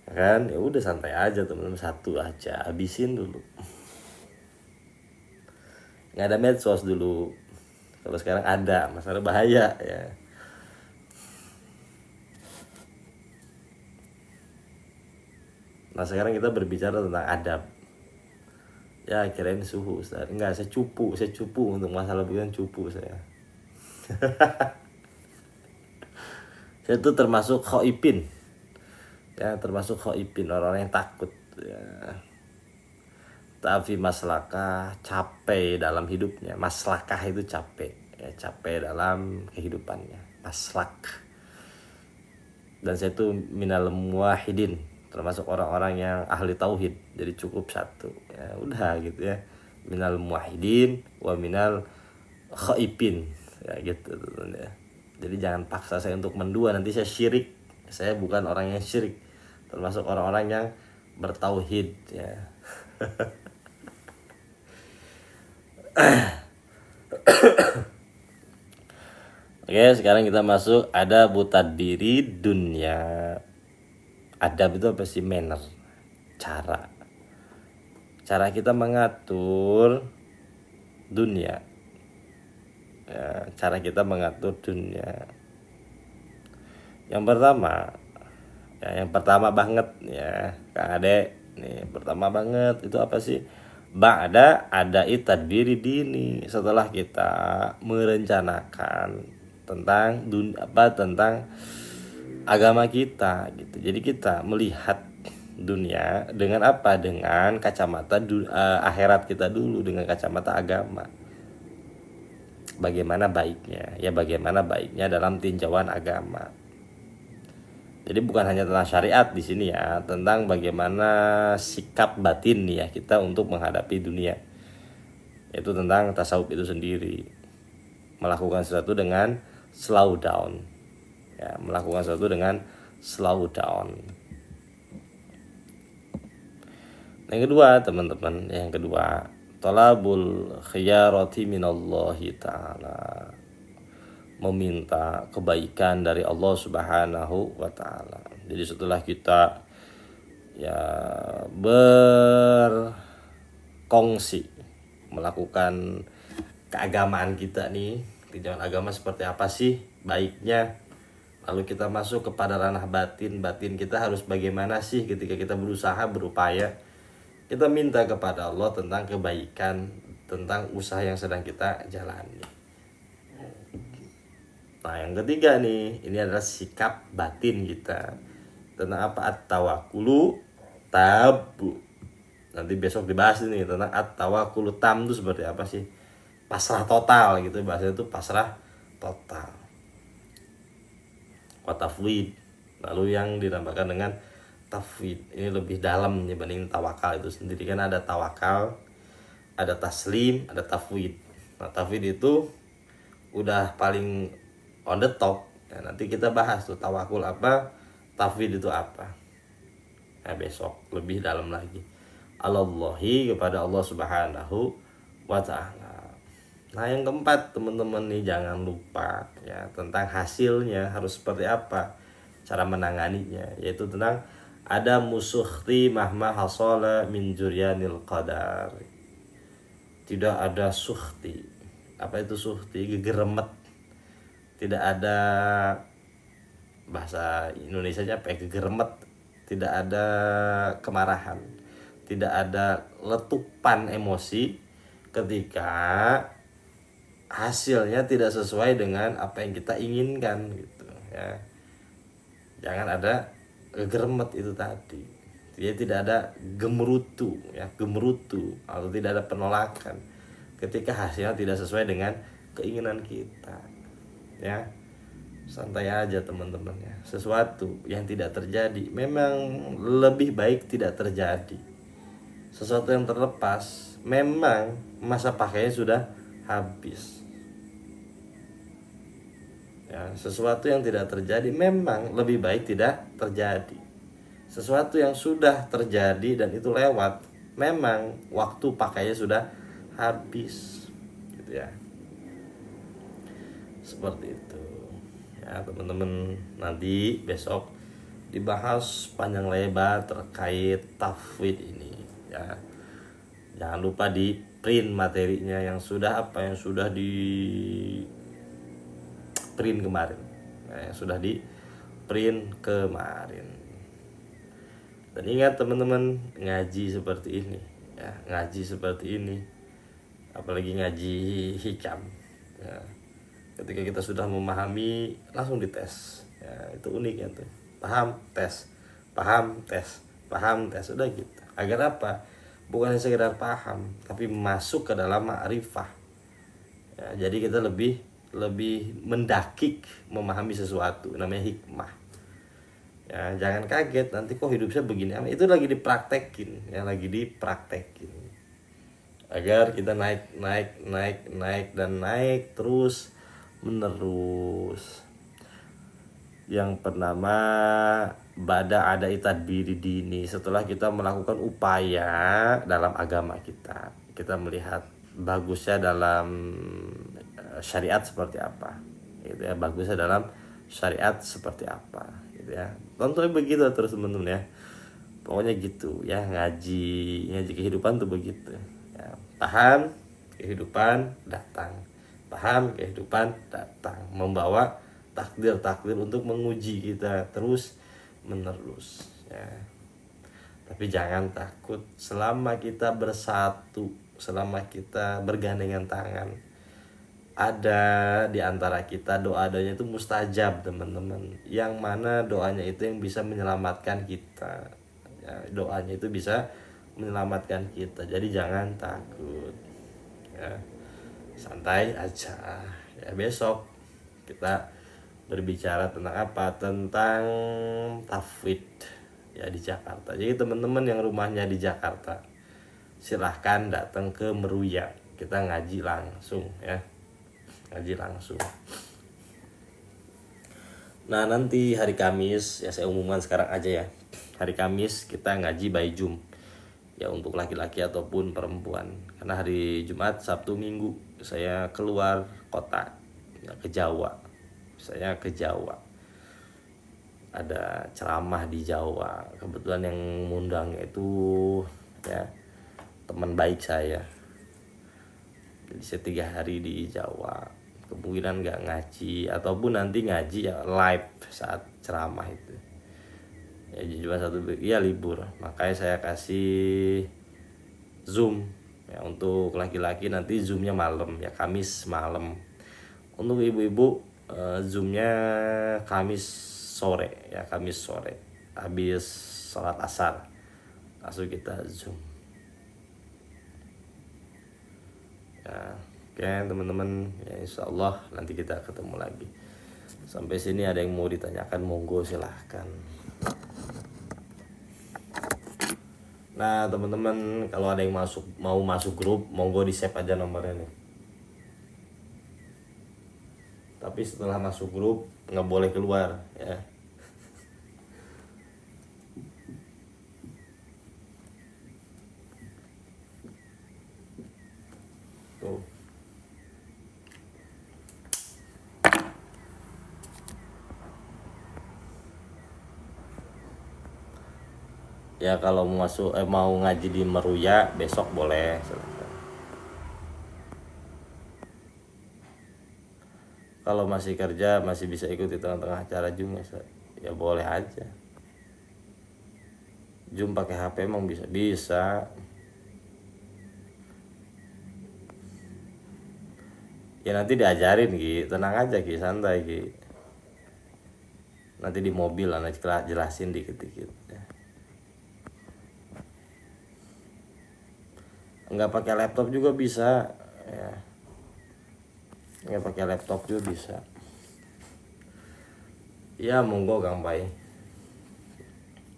Kan ya udah santai aja teman-teman, satu aja habisin dulu. Nggak ada medsos dulu, kalau sekarang ada, masalah bahaya ya. Nah sekarang kita berbicara tentang adab. Ya kirain suhu Ustaz. Enggak, saya cupu untuk masalah begini, cupu saya. Saya tuh termasuk khoipin. Ya termasuk khoipin, orang-orang yang takut ya. Tapi maslakah, capek dalam hidupnya. Maslakah itu capek ya, capek dalam kehidupannya, maslak. Dan saya itu minal muwahidin, termasuk orang-orang yang ahli tauhid. Jadi cukup satu ya udah gitu ya, minal muwahidin wa minal khaipin ya gitu ya. Jadi jangan paksa saya untuk mendua, nanti saya syirik. Saya bukan orang yang syirik, termasuk orang-orang yang bertauhid ya. Oke, sekarang kita masuk ada diri dunia. Adab itu apa sih? Manner, cara kita mengatur dunia ya, cara kita mengatur dunia. Yang pertama ya, yang pertama banget ya Kang Ade nih, pertama banget itu apa sih? Ada tadbiri dini, setelah kita merencanakan tentang tentang agama kita gitu. Jadi kita melihat dunia dengan apa? Dengan kacamata akhirat kita dulu, dengan kacamata agama. Bagaimana baiknya? Ya bagaimana baiknya dalam tinjauan agama. Jadi bukan hanya tentang syariat di sini ya, tentang bagaimana sikap batin ya kita untuk menghadapi dunia. Itu tentang tasawuf itu sendiri. Melakukan sesuatu dengan slow down. Ya, melakukan sesuatu dengan slow down. Yang kedua teman-teman, yang kedua, talabul khiyarati minallahi ta'ala, meminta kebaikan dari Allah Subhanahu wa taala. Jadi setelah kita ya berkongsi melakukan keagamaan kita nih, tinjauan agama seperti apa sih baiknya, lalu kita masuk kepada ranah batin kita harus bagaimana sih ketika kita berusaha berupaya, kita minta kepada Allah tentang kebaikan, tentang usaha yang sedang kita jalani. Nah yang ketiga nih, ini adalah sikap batin kita tentang apa? At-tawakkulu tabu. nanti besok dibahas ini tentang at-tawakkul tam itu seperti apa sih, pasrah total gitu bahasanya, itu pasrah total. Wa tafwid, lalu yang ditambahkan dengan tafwid ini lebih dalam dibanding tawakal itu sendiri. Kan ada tawakal, ada taslim, ada tafwid. Nah tafwid itu udah paling on the top ya, nanti kita bahas tuh tawakul apa, tafwid itu apa. Nah besok lebih dalam lagi. Allahi, kepada Allah Subhanahu wa ta'ala. Nah yang keempat teman-teman nih, jangan lupa ya tentang hasilnya harus seperti apa, cara menanganinya, yaitu tentang ada musuhti mahma hasala min juryanil qadar. Tidak ada suhti. Apa itu suhti? Gegeremet. Tidak ada, bahasa Indonesianya apa ya, gegeremet. Tidak ada kemarahan, tidak ada letupan emosi ketika hasilnya tidak sesuai dengan apa yang kita inginkan gitu ya. Jangan ada gegeremet itu tadi. Dia tidak ada gemerutu ya, gemerutu atau tidak ada penolakan ketika hasilnya tidak sesuai dengan keinginan kita ya. Santai aja teman-teman ya, sesuatu yang tidak terjadi memang lebih baik tidak terjadi. Sesuatu yang terlepas memang masa pakainya sudah habis ya. Sesuatu yang tidak terjadi memang lebih baik tidak terjadi. Sesuatu yang sudah terjadi dan itu lewat, memang waktu pakainya sudah habis gitu ya. Seperti itu ya teman-teman. Nanti besok dibahas panjang lebar terkait tafwid ini ya. Jangan lupa di print materinya yang sudah apa, yang sudah di print kemarin ya, yang sudah di print kemarin. Dan ingat teman-teman, ngaji seperti ini ya, ngaji seperti ini, apalagi ngaji hikam ya, ketika kita sudah memahami langsung dites ya, itu uniknya tuh, paham tes, paham tes, paham tes, udah gitu. Agar apa? Bukan hanya sekedar paham, tapi masuk ke dalam ma'rifah ya, jadi kita lebih mendakik memahami sesuatu, namanya hikmah ya. Jangan kaget nanti kok hidup saya begini, itu lagi dipraktekin ya, lagi dipraktekin agar kita naik dan naik terus menerus. Yang pertama, bada ada itadbiri dini, setelah kita melakukan upaya dalam agama kita, kita melihat bagusnya dalam syariat seperti apa gitu ya, bagusnya dalam syariat seperti apa gitu ya. Tentunya begitu terus teman-teman ya, pokoknya gitu ya, ngaji kehidupan tuh begitu ya. Paham kehidupan datang, paham kehidupan datang, membawa takdir untuk menguji kita terus menerus ya. Tapi jangan takut, selama kita bersatu, selama kita bergandengan tangan, ada di antara kita doanya itu mustajab teman-teman, yang mana doanya itu yang bisa menyelamatkan kita ya, doanya itu bisa menyelamatkan kita. Jadi jangan takut ya, santai aja ya. Besok kita berbicara tentang apa, tentang tafwid ya di Jakarta. Jadi teman-teman yang rumahnya di Jakarta, silahkan datang ke Meruya, kita ngaji langsung ya, ngaji langsung. Nah nanti hari Kamis ya, saya umumkan sekarang aja ya, hari Kamis kita ngaji by Zoom ya, untuk laki-laki ataupun perempuan. Karena hari Jumat, Sabtu, Minggu saya keluar kota ya, ke Jawa. Saya ke Jawa, ada ceramah di Jawa. Kebetulan yang ngundangnya itu ya teman baik saya. Jadi saya 3 hari di Jawa, kemungkinan nggak ngaji ataupun nanti ngaji ya live saat ceramah itu ya. Cuma satu ya libur, makanya saya kasih Zoom ya. Untuk laki-laki nanti Zoomnya malam ya, Kamis malam. Untuk ibu-ibu Zoomnya Kamis sore ya, Kamis sore habis sholat asar langsung kita Zoom Ya, oke teman-teman, ya insya Allah nanti kita ketemu lagi. Sampai sini ada yang mau ditanyakan, monggo silahkan. Nah teman-teman, kalau ada yang mau masuk grup, monggo di save aja nomornya nih. Tapi setelah masuk grup nggak boleh keluar ya. Tuh. Ya kalau mau ngaji di Meruya besok boleh. Kalau masih kerja masih bisa ikut di tengah-tengah acara Zoom ya boleh aja. Zoom pakai HP emang bisa. Ya nanti diajarin Ki, tenang aja Ki, santai Ki. Nanti di mobil anak jelasin dikit-dikit ya. Nggak pakai laptop juga bisa ya. Nggak pakai laptop juga bisa. Ya monggo Kang Pai.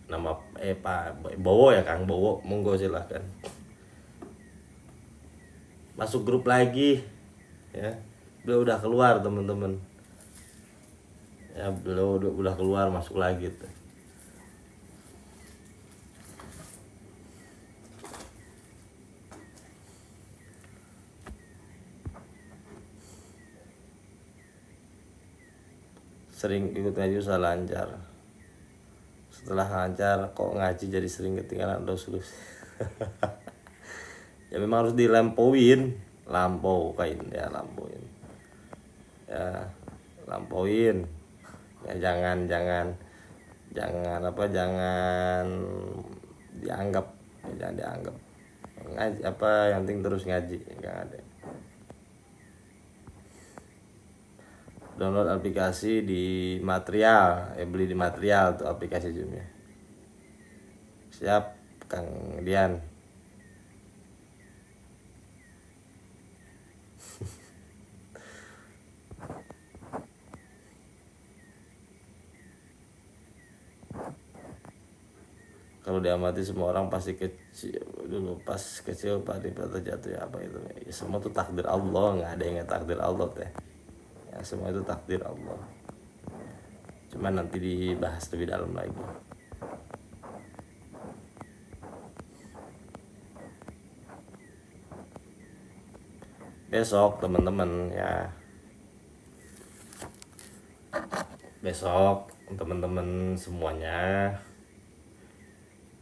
Nama Pak Bowo ya Kang Bowo, monggo silahkan. Masuk grup lagi ya. Beliau udah keluar teman-teman. Ya beliau udah keluar, masuk lagi tuh. Sering ikut ngaji usah lancar. Setelah lancar kok ngaji jadi sering ketinggalan dos-dos. Ya memang harus dilampauin, lampauin ya, lampauin. Ya, lampauin. Ya jangan dianggap, ya, jangan dianggap. Ngaji apa yang penting terus ngaji, enggak ada. Download aplikasi di material, beli di material tuh aplikasi Zoom-nya. Siap Kang Dian. Kalau diamati semua orang pasti kecil dulu, pas kecil pada jatuh ya apa itu ya, semua tuh takdir Allah, nggak ada yang takdir Allah teh ya, semua itu takdir Allah, cuman nanti dibahas lebih dalam lagi. Besok teman-teman ya, besok teman-teman semuanya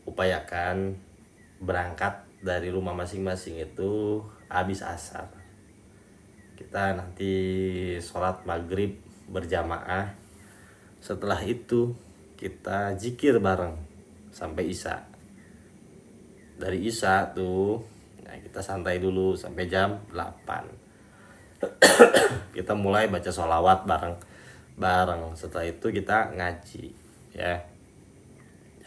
upayakan berangkat dari rumah masing-masing itu habis asar. Kita nanti sholat maghrib berjamaah. Setelah itu kita zikir bareng sampai isya. Dari isya tuh nah kita santai dulu sampai jam 8. Kita mulai baca sholawat bareng. Setelah itu kita ngaji ya.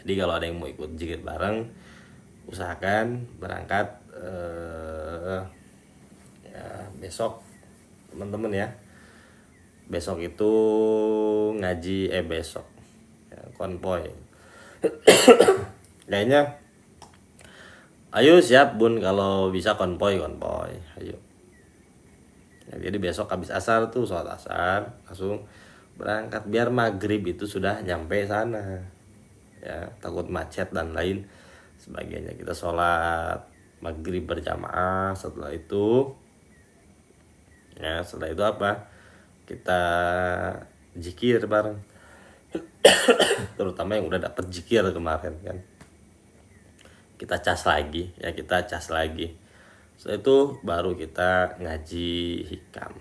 Jadi kalau ada yang mau ikut zikir bareng, usahakan berangkat ya besok teman-teman ya. Besok itu ngaji besok ya, konvoy. Kayaknya ayo siap Bun kalau bisa konvoy ayo. Ya, jadi besok habis asar tuh sholat asar langsung berangkat biar maghrib itu sudah nyampe sana. Ya takut macet dan lain sebagainya. Kita sholat maghrib berjamaah. Setelah itu apa, kita zikir bareng. Terutama yang udah dapet zikir kemarin kan, kita cas lagi. Setelah itu baru kita ngaji hikam.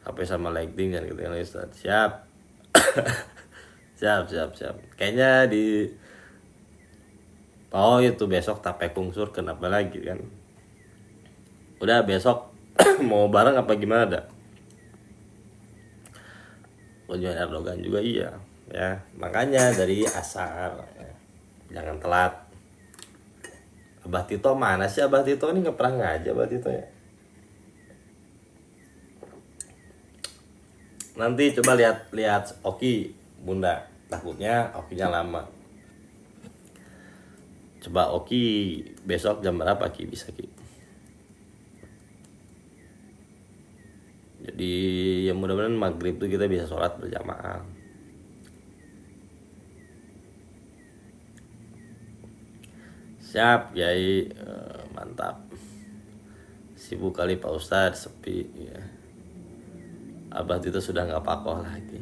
HP sama lighting dan gitu yang Ustaz. Siap. Siap. Kayaknya itu besok tape kungsur kenapa lagi kan? Udah besok mau bareng apa gimana dah? Kunjungan Erdogan juga iya ya. Makanya dari asar ya, jangan telat. Abah Tito mana sih? Abah Tito ini nggak pernah ngaji Abah Tito ya. Nanti coba lihat Oki Bunda, takutnya Okinya lama. Coba Oki besok jam berapa Ki bisa Ki? Jadi ya mudah-mudahan maghrib tuh kita bisa sholat berjamaah. Siap Kiai. Mantap. Sibuk kali Pak Ustadz, sepi ya. Abah itu sudah nggak pakoh lagi.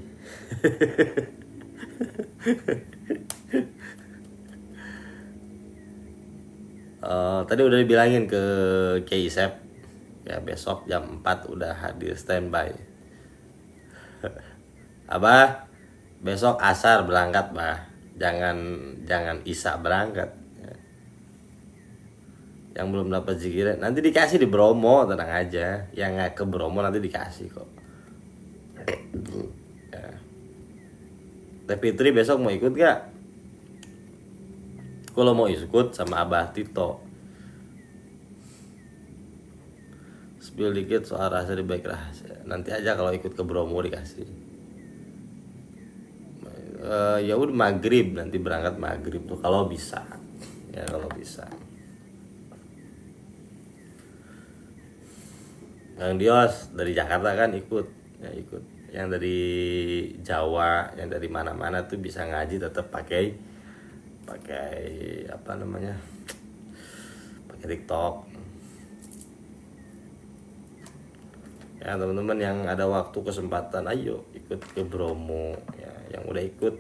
Tadi udah dibilangin ke Kiai Isep ya, besok jam 4 udah hadir standby. Abah besok asar berangkat bah, jangan isya berangkat ya. Yang belum dapat zikiran nanti dikasih di Bromo, tenang aja. Yang nggak ke Bromo nanti dikasih kok ya. Teh Fitri besok mau ikut gak? Kalau mau ikut sama Abah Tito, spill dikit soal rahasia di baik rahasia. Nanti aja kalau ikut ke Bromo dikasih. Ya udah maghrib, nanti berangkat maghrib tuh kalau bisa ya, kalau bisa. Yang Dios dari Jakarta kan ikut ya, ikut. Yang dari Jawa, yang dari mana-mana tuh bisa ngaji tetap pakai apa namanya, pakai TikTok ya. Teman-teman yang ada waktu kesempatan ayo ikut ke Bromo ya. Yang udah ikut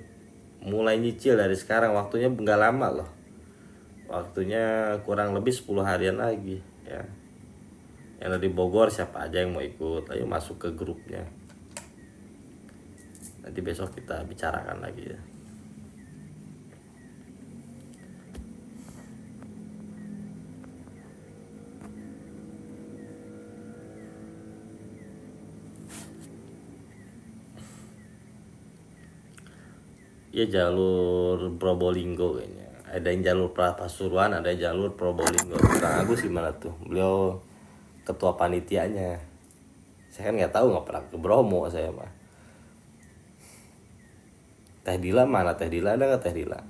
mulai nyicil dari sekarang, waktunya nggak lama loh, waktunya kurang lebih 10 harian lagi ya. Yang dari Bogor siapa aja yang mau ikut, ayo masuk ke grupnya. Nanti besok kita bicarakan lagi ya. Ya jalur Probolinggo kayaknya. Ada yang jalur Pasuruan, ada yang jalur Probolinggo. Kang Agus gimana tuh? Beliau ketua panitianya. Saya kan nggak tahu, nggak pernah ke Bromo saya mah. Teh Dila mana? Teh Dila ada nggak Teh Dila?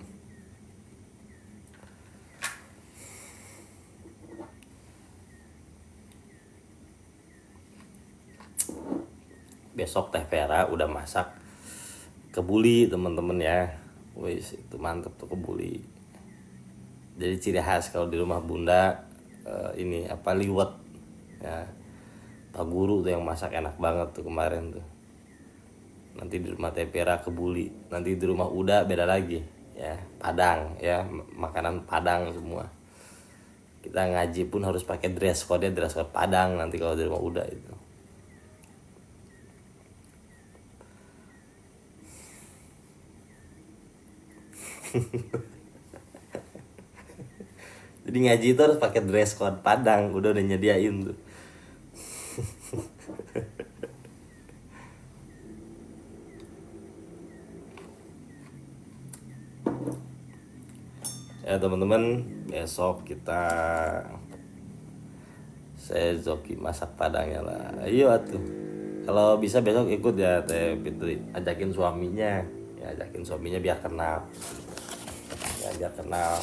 Besok Teh Vera udah masak kebuli teman-teman ya. Wis itu mantep tuh kebuli. Jadi ciri khas kalau di rumah Bunda ini apa, liwet ya. Pak Guru tuh yang masak enak banget tuh kemarin tuh. Nanti di rumah Teh Vera kebuli, nanti di rumah Uda beda lagi ya, Padang ya, makanan Padang semua. Kita ngaji pun harus pakai dress code Padang nanti kalau di rumah Uda itu. Jadi ngaji itu harus pakai dress code Padang, udah nyediain tuh. Ya teman-teman, besok saya Zoki masak Padangnya lah. Ayo atuh. Kalau bisa besok ikut ya Teh Fitri, ajakin suaminya. Ya ajakin suaminya biar kenal. Ya biar kenal.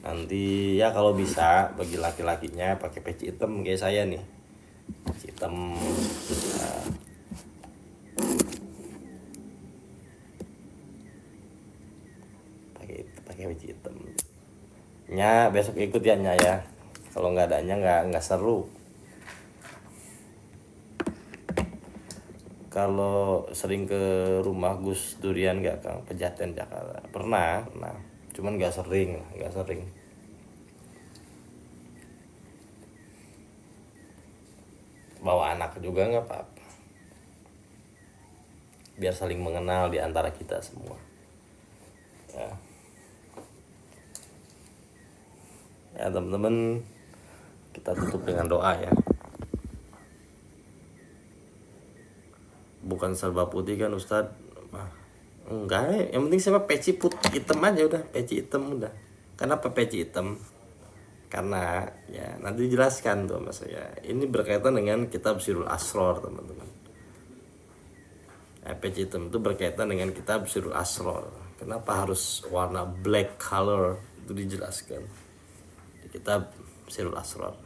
Nanti ya kalau bisa bagi laki-lakinya pakai peci hitam kayak saya nih. Peci hitam. Nah, pakai peci hitam. Nya besok ikut ya Nya ya. Kalau nggak adanya nggak seru. Kalau sering ke rumah Gus Durian nggak Kang, Pejaten Jakarta? Pernah. Cuman nggak sering. Bawa anak juga nggak apa-apa. Biar saling mengenal di antara kita semua. Ya. Ya teman-teman, kita tutup dengan doa ya. Bukan serba putih kan Ustadz, Enggak, yang penting sama peci putih hitam aja udah, peci hitam udah. Kenapa peci hitam? Karena ya nanti dijelaskan tuh mas saya. Ini berkaitan dengan kitab Sirul Asror teman-teman. Peci hitam itu berkaitan dengan kitab Sirul Asror. Kenapa harus warna black color, itu dijelaskan di kitab Sirul Asror.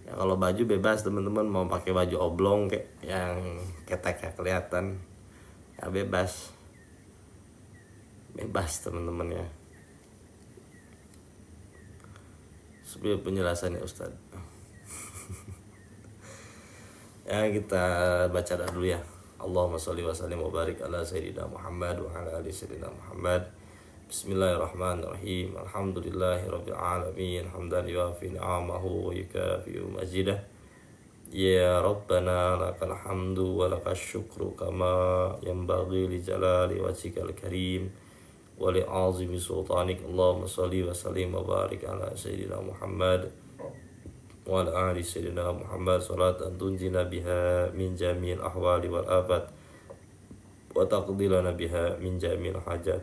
Ya kalau baju bebas teman-teman, mau pakai baju oblong kayak yang keteknya kelihatan, ya bebas teman-teman ya. Sebagai penjelasannya Ustadz. Ya kita baca dulu ya. Allahumma sholli wa sallim wa barik ala sayyidina Muhammad wa ala ali sayyidina Muhammad. Bismillahirrahmanirrahim. Alhamdulillahirabbil alamin. Hamdan yuwafi ni'amahu wa yukafi'u majidah. Ya Rabbana lakal hamdu wa lakas syukru kama yanbaghi li jalali wajhikal karim wa li azimi sultanik. Allahumma sholli wa sallim wa barik ala sayyidina Muhammad wa ala ali sayyidina Muhammad salatan tunjina biha min jami'il ahwali wal afat wa taqdi lana biha min jami'il hajat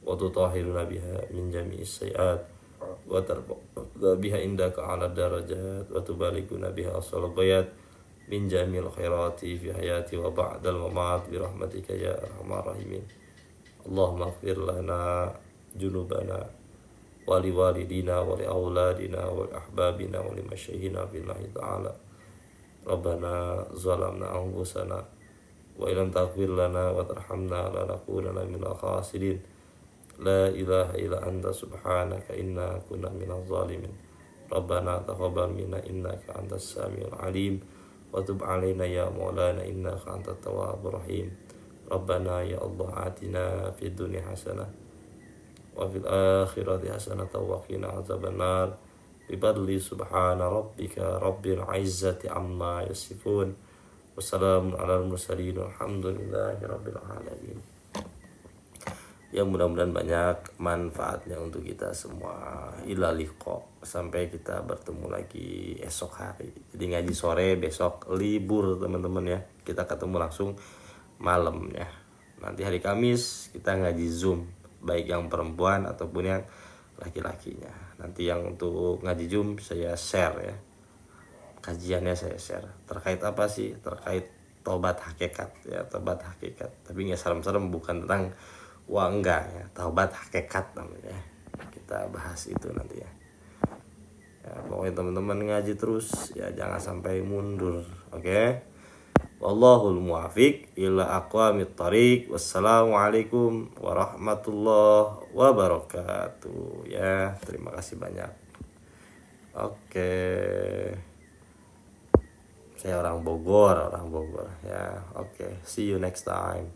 wa tutahhiruna biha min jami'is sayiat wa tarfa'una biha indaka 'ala darajat wa tubalighuna biha as-salal ghayat min jami'il khairati fi hayati wa ba'dal mamat bi rahmatika ya arhamar rahimin. Allahumma ighfir lana junubana wa li walidina wa li auladina wa li ahbabina wa li masyayikhina billahi ta'ala. Rabbana zalamna anfusana wa illam taghfir lana wa tarhamna lanakunanna minal khasirin. La ilaha illa anta subhanaka inna kunna minaz zalimin. Rabbana taqabbal minna innaka antas samiul alim wa tub alaina ya maulana innaka antat tawwabur rahim. Rabbana ya Allah atina fid dunya hasanah wa fil akhirati hasanah wa qina azabannar. Bi fadli subhana rabbika rabbil izzati amma yasifun. Wassalamun alal mursalin walhamdulillahi rabbil alamin. Ya mudah-mudahan banyak manfaatnya untuk kita semua. Ila liqa, sampai kita bertemu lagi esok hari. Jadi ngaji sore, besok libur teman-teman ya. Kita ketemu langsung malam ya. Nanti hari Kamis kita ngaji Zoom, baik yang perempuan ataupun yang laki-lakinya. Nanti yang untuk ngaji Zoom saya share ya. Kajiannya saya share. Terkait apa sih? Terkait tobat hakikat ya, tobat hakikat. Tapi nggak serem-serem, bukan tentang wah enggak ya, taubat hakikat namanya. Kita bahas itu nanti ya. Ya pokoknya teman-teman ngaji terus ya, jangan sampai mundur. Oke? Wallahul muwaffiq ila aqwamit thariq. Wassalamualaikum warahmatullahi wabarakatuh. Ya, terima kasih banyak. Oke. Saya orang Bogor ya. Oke, see you next time.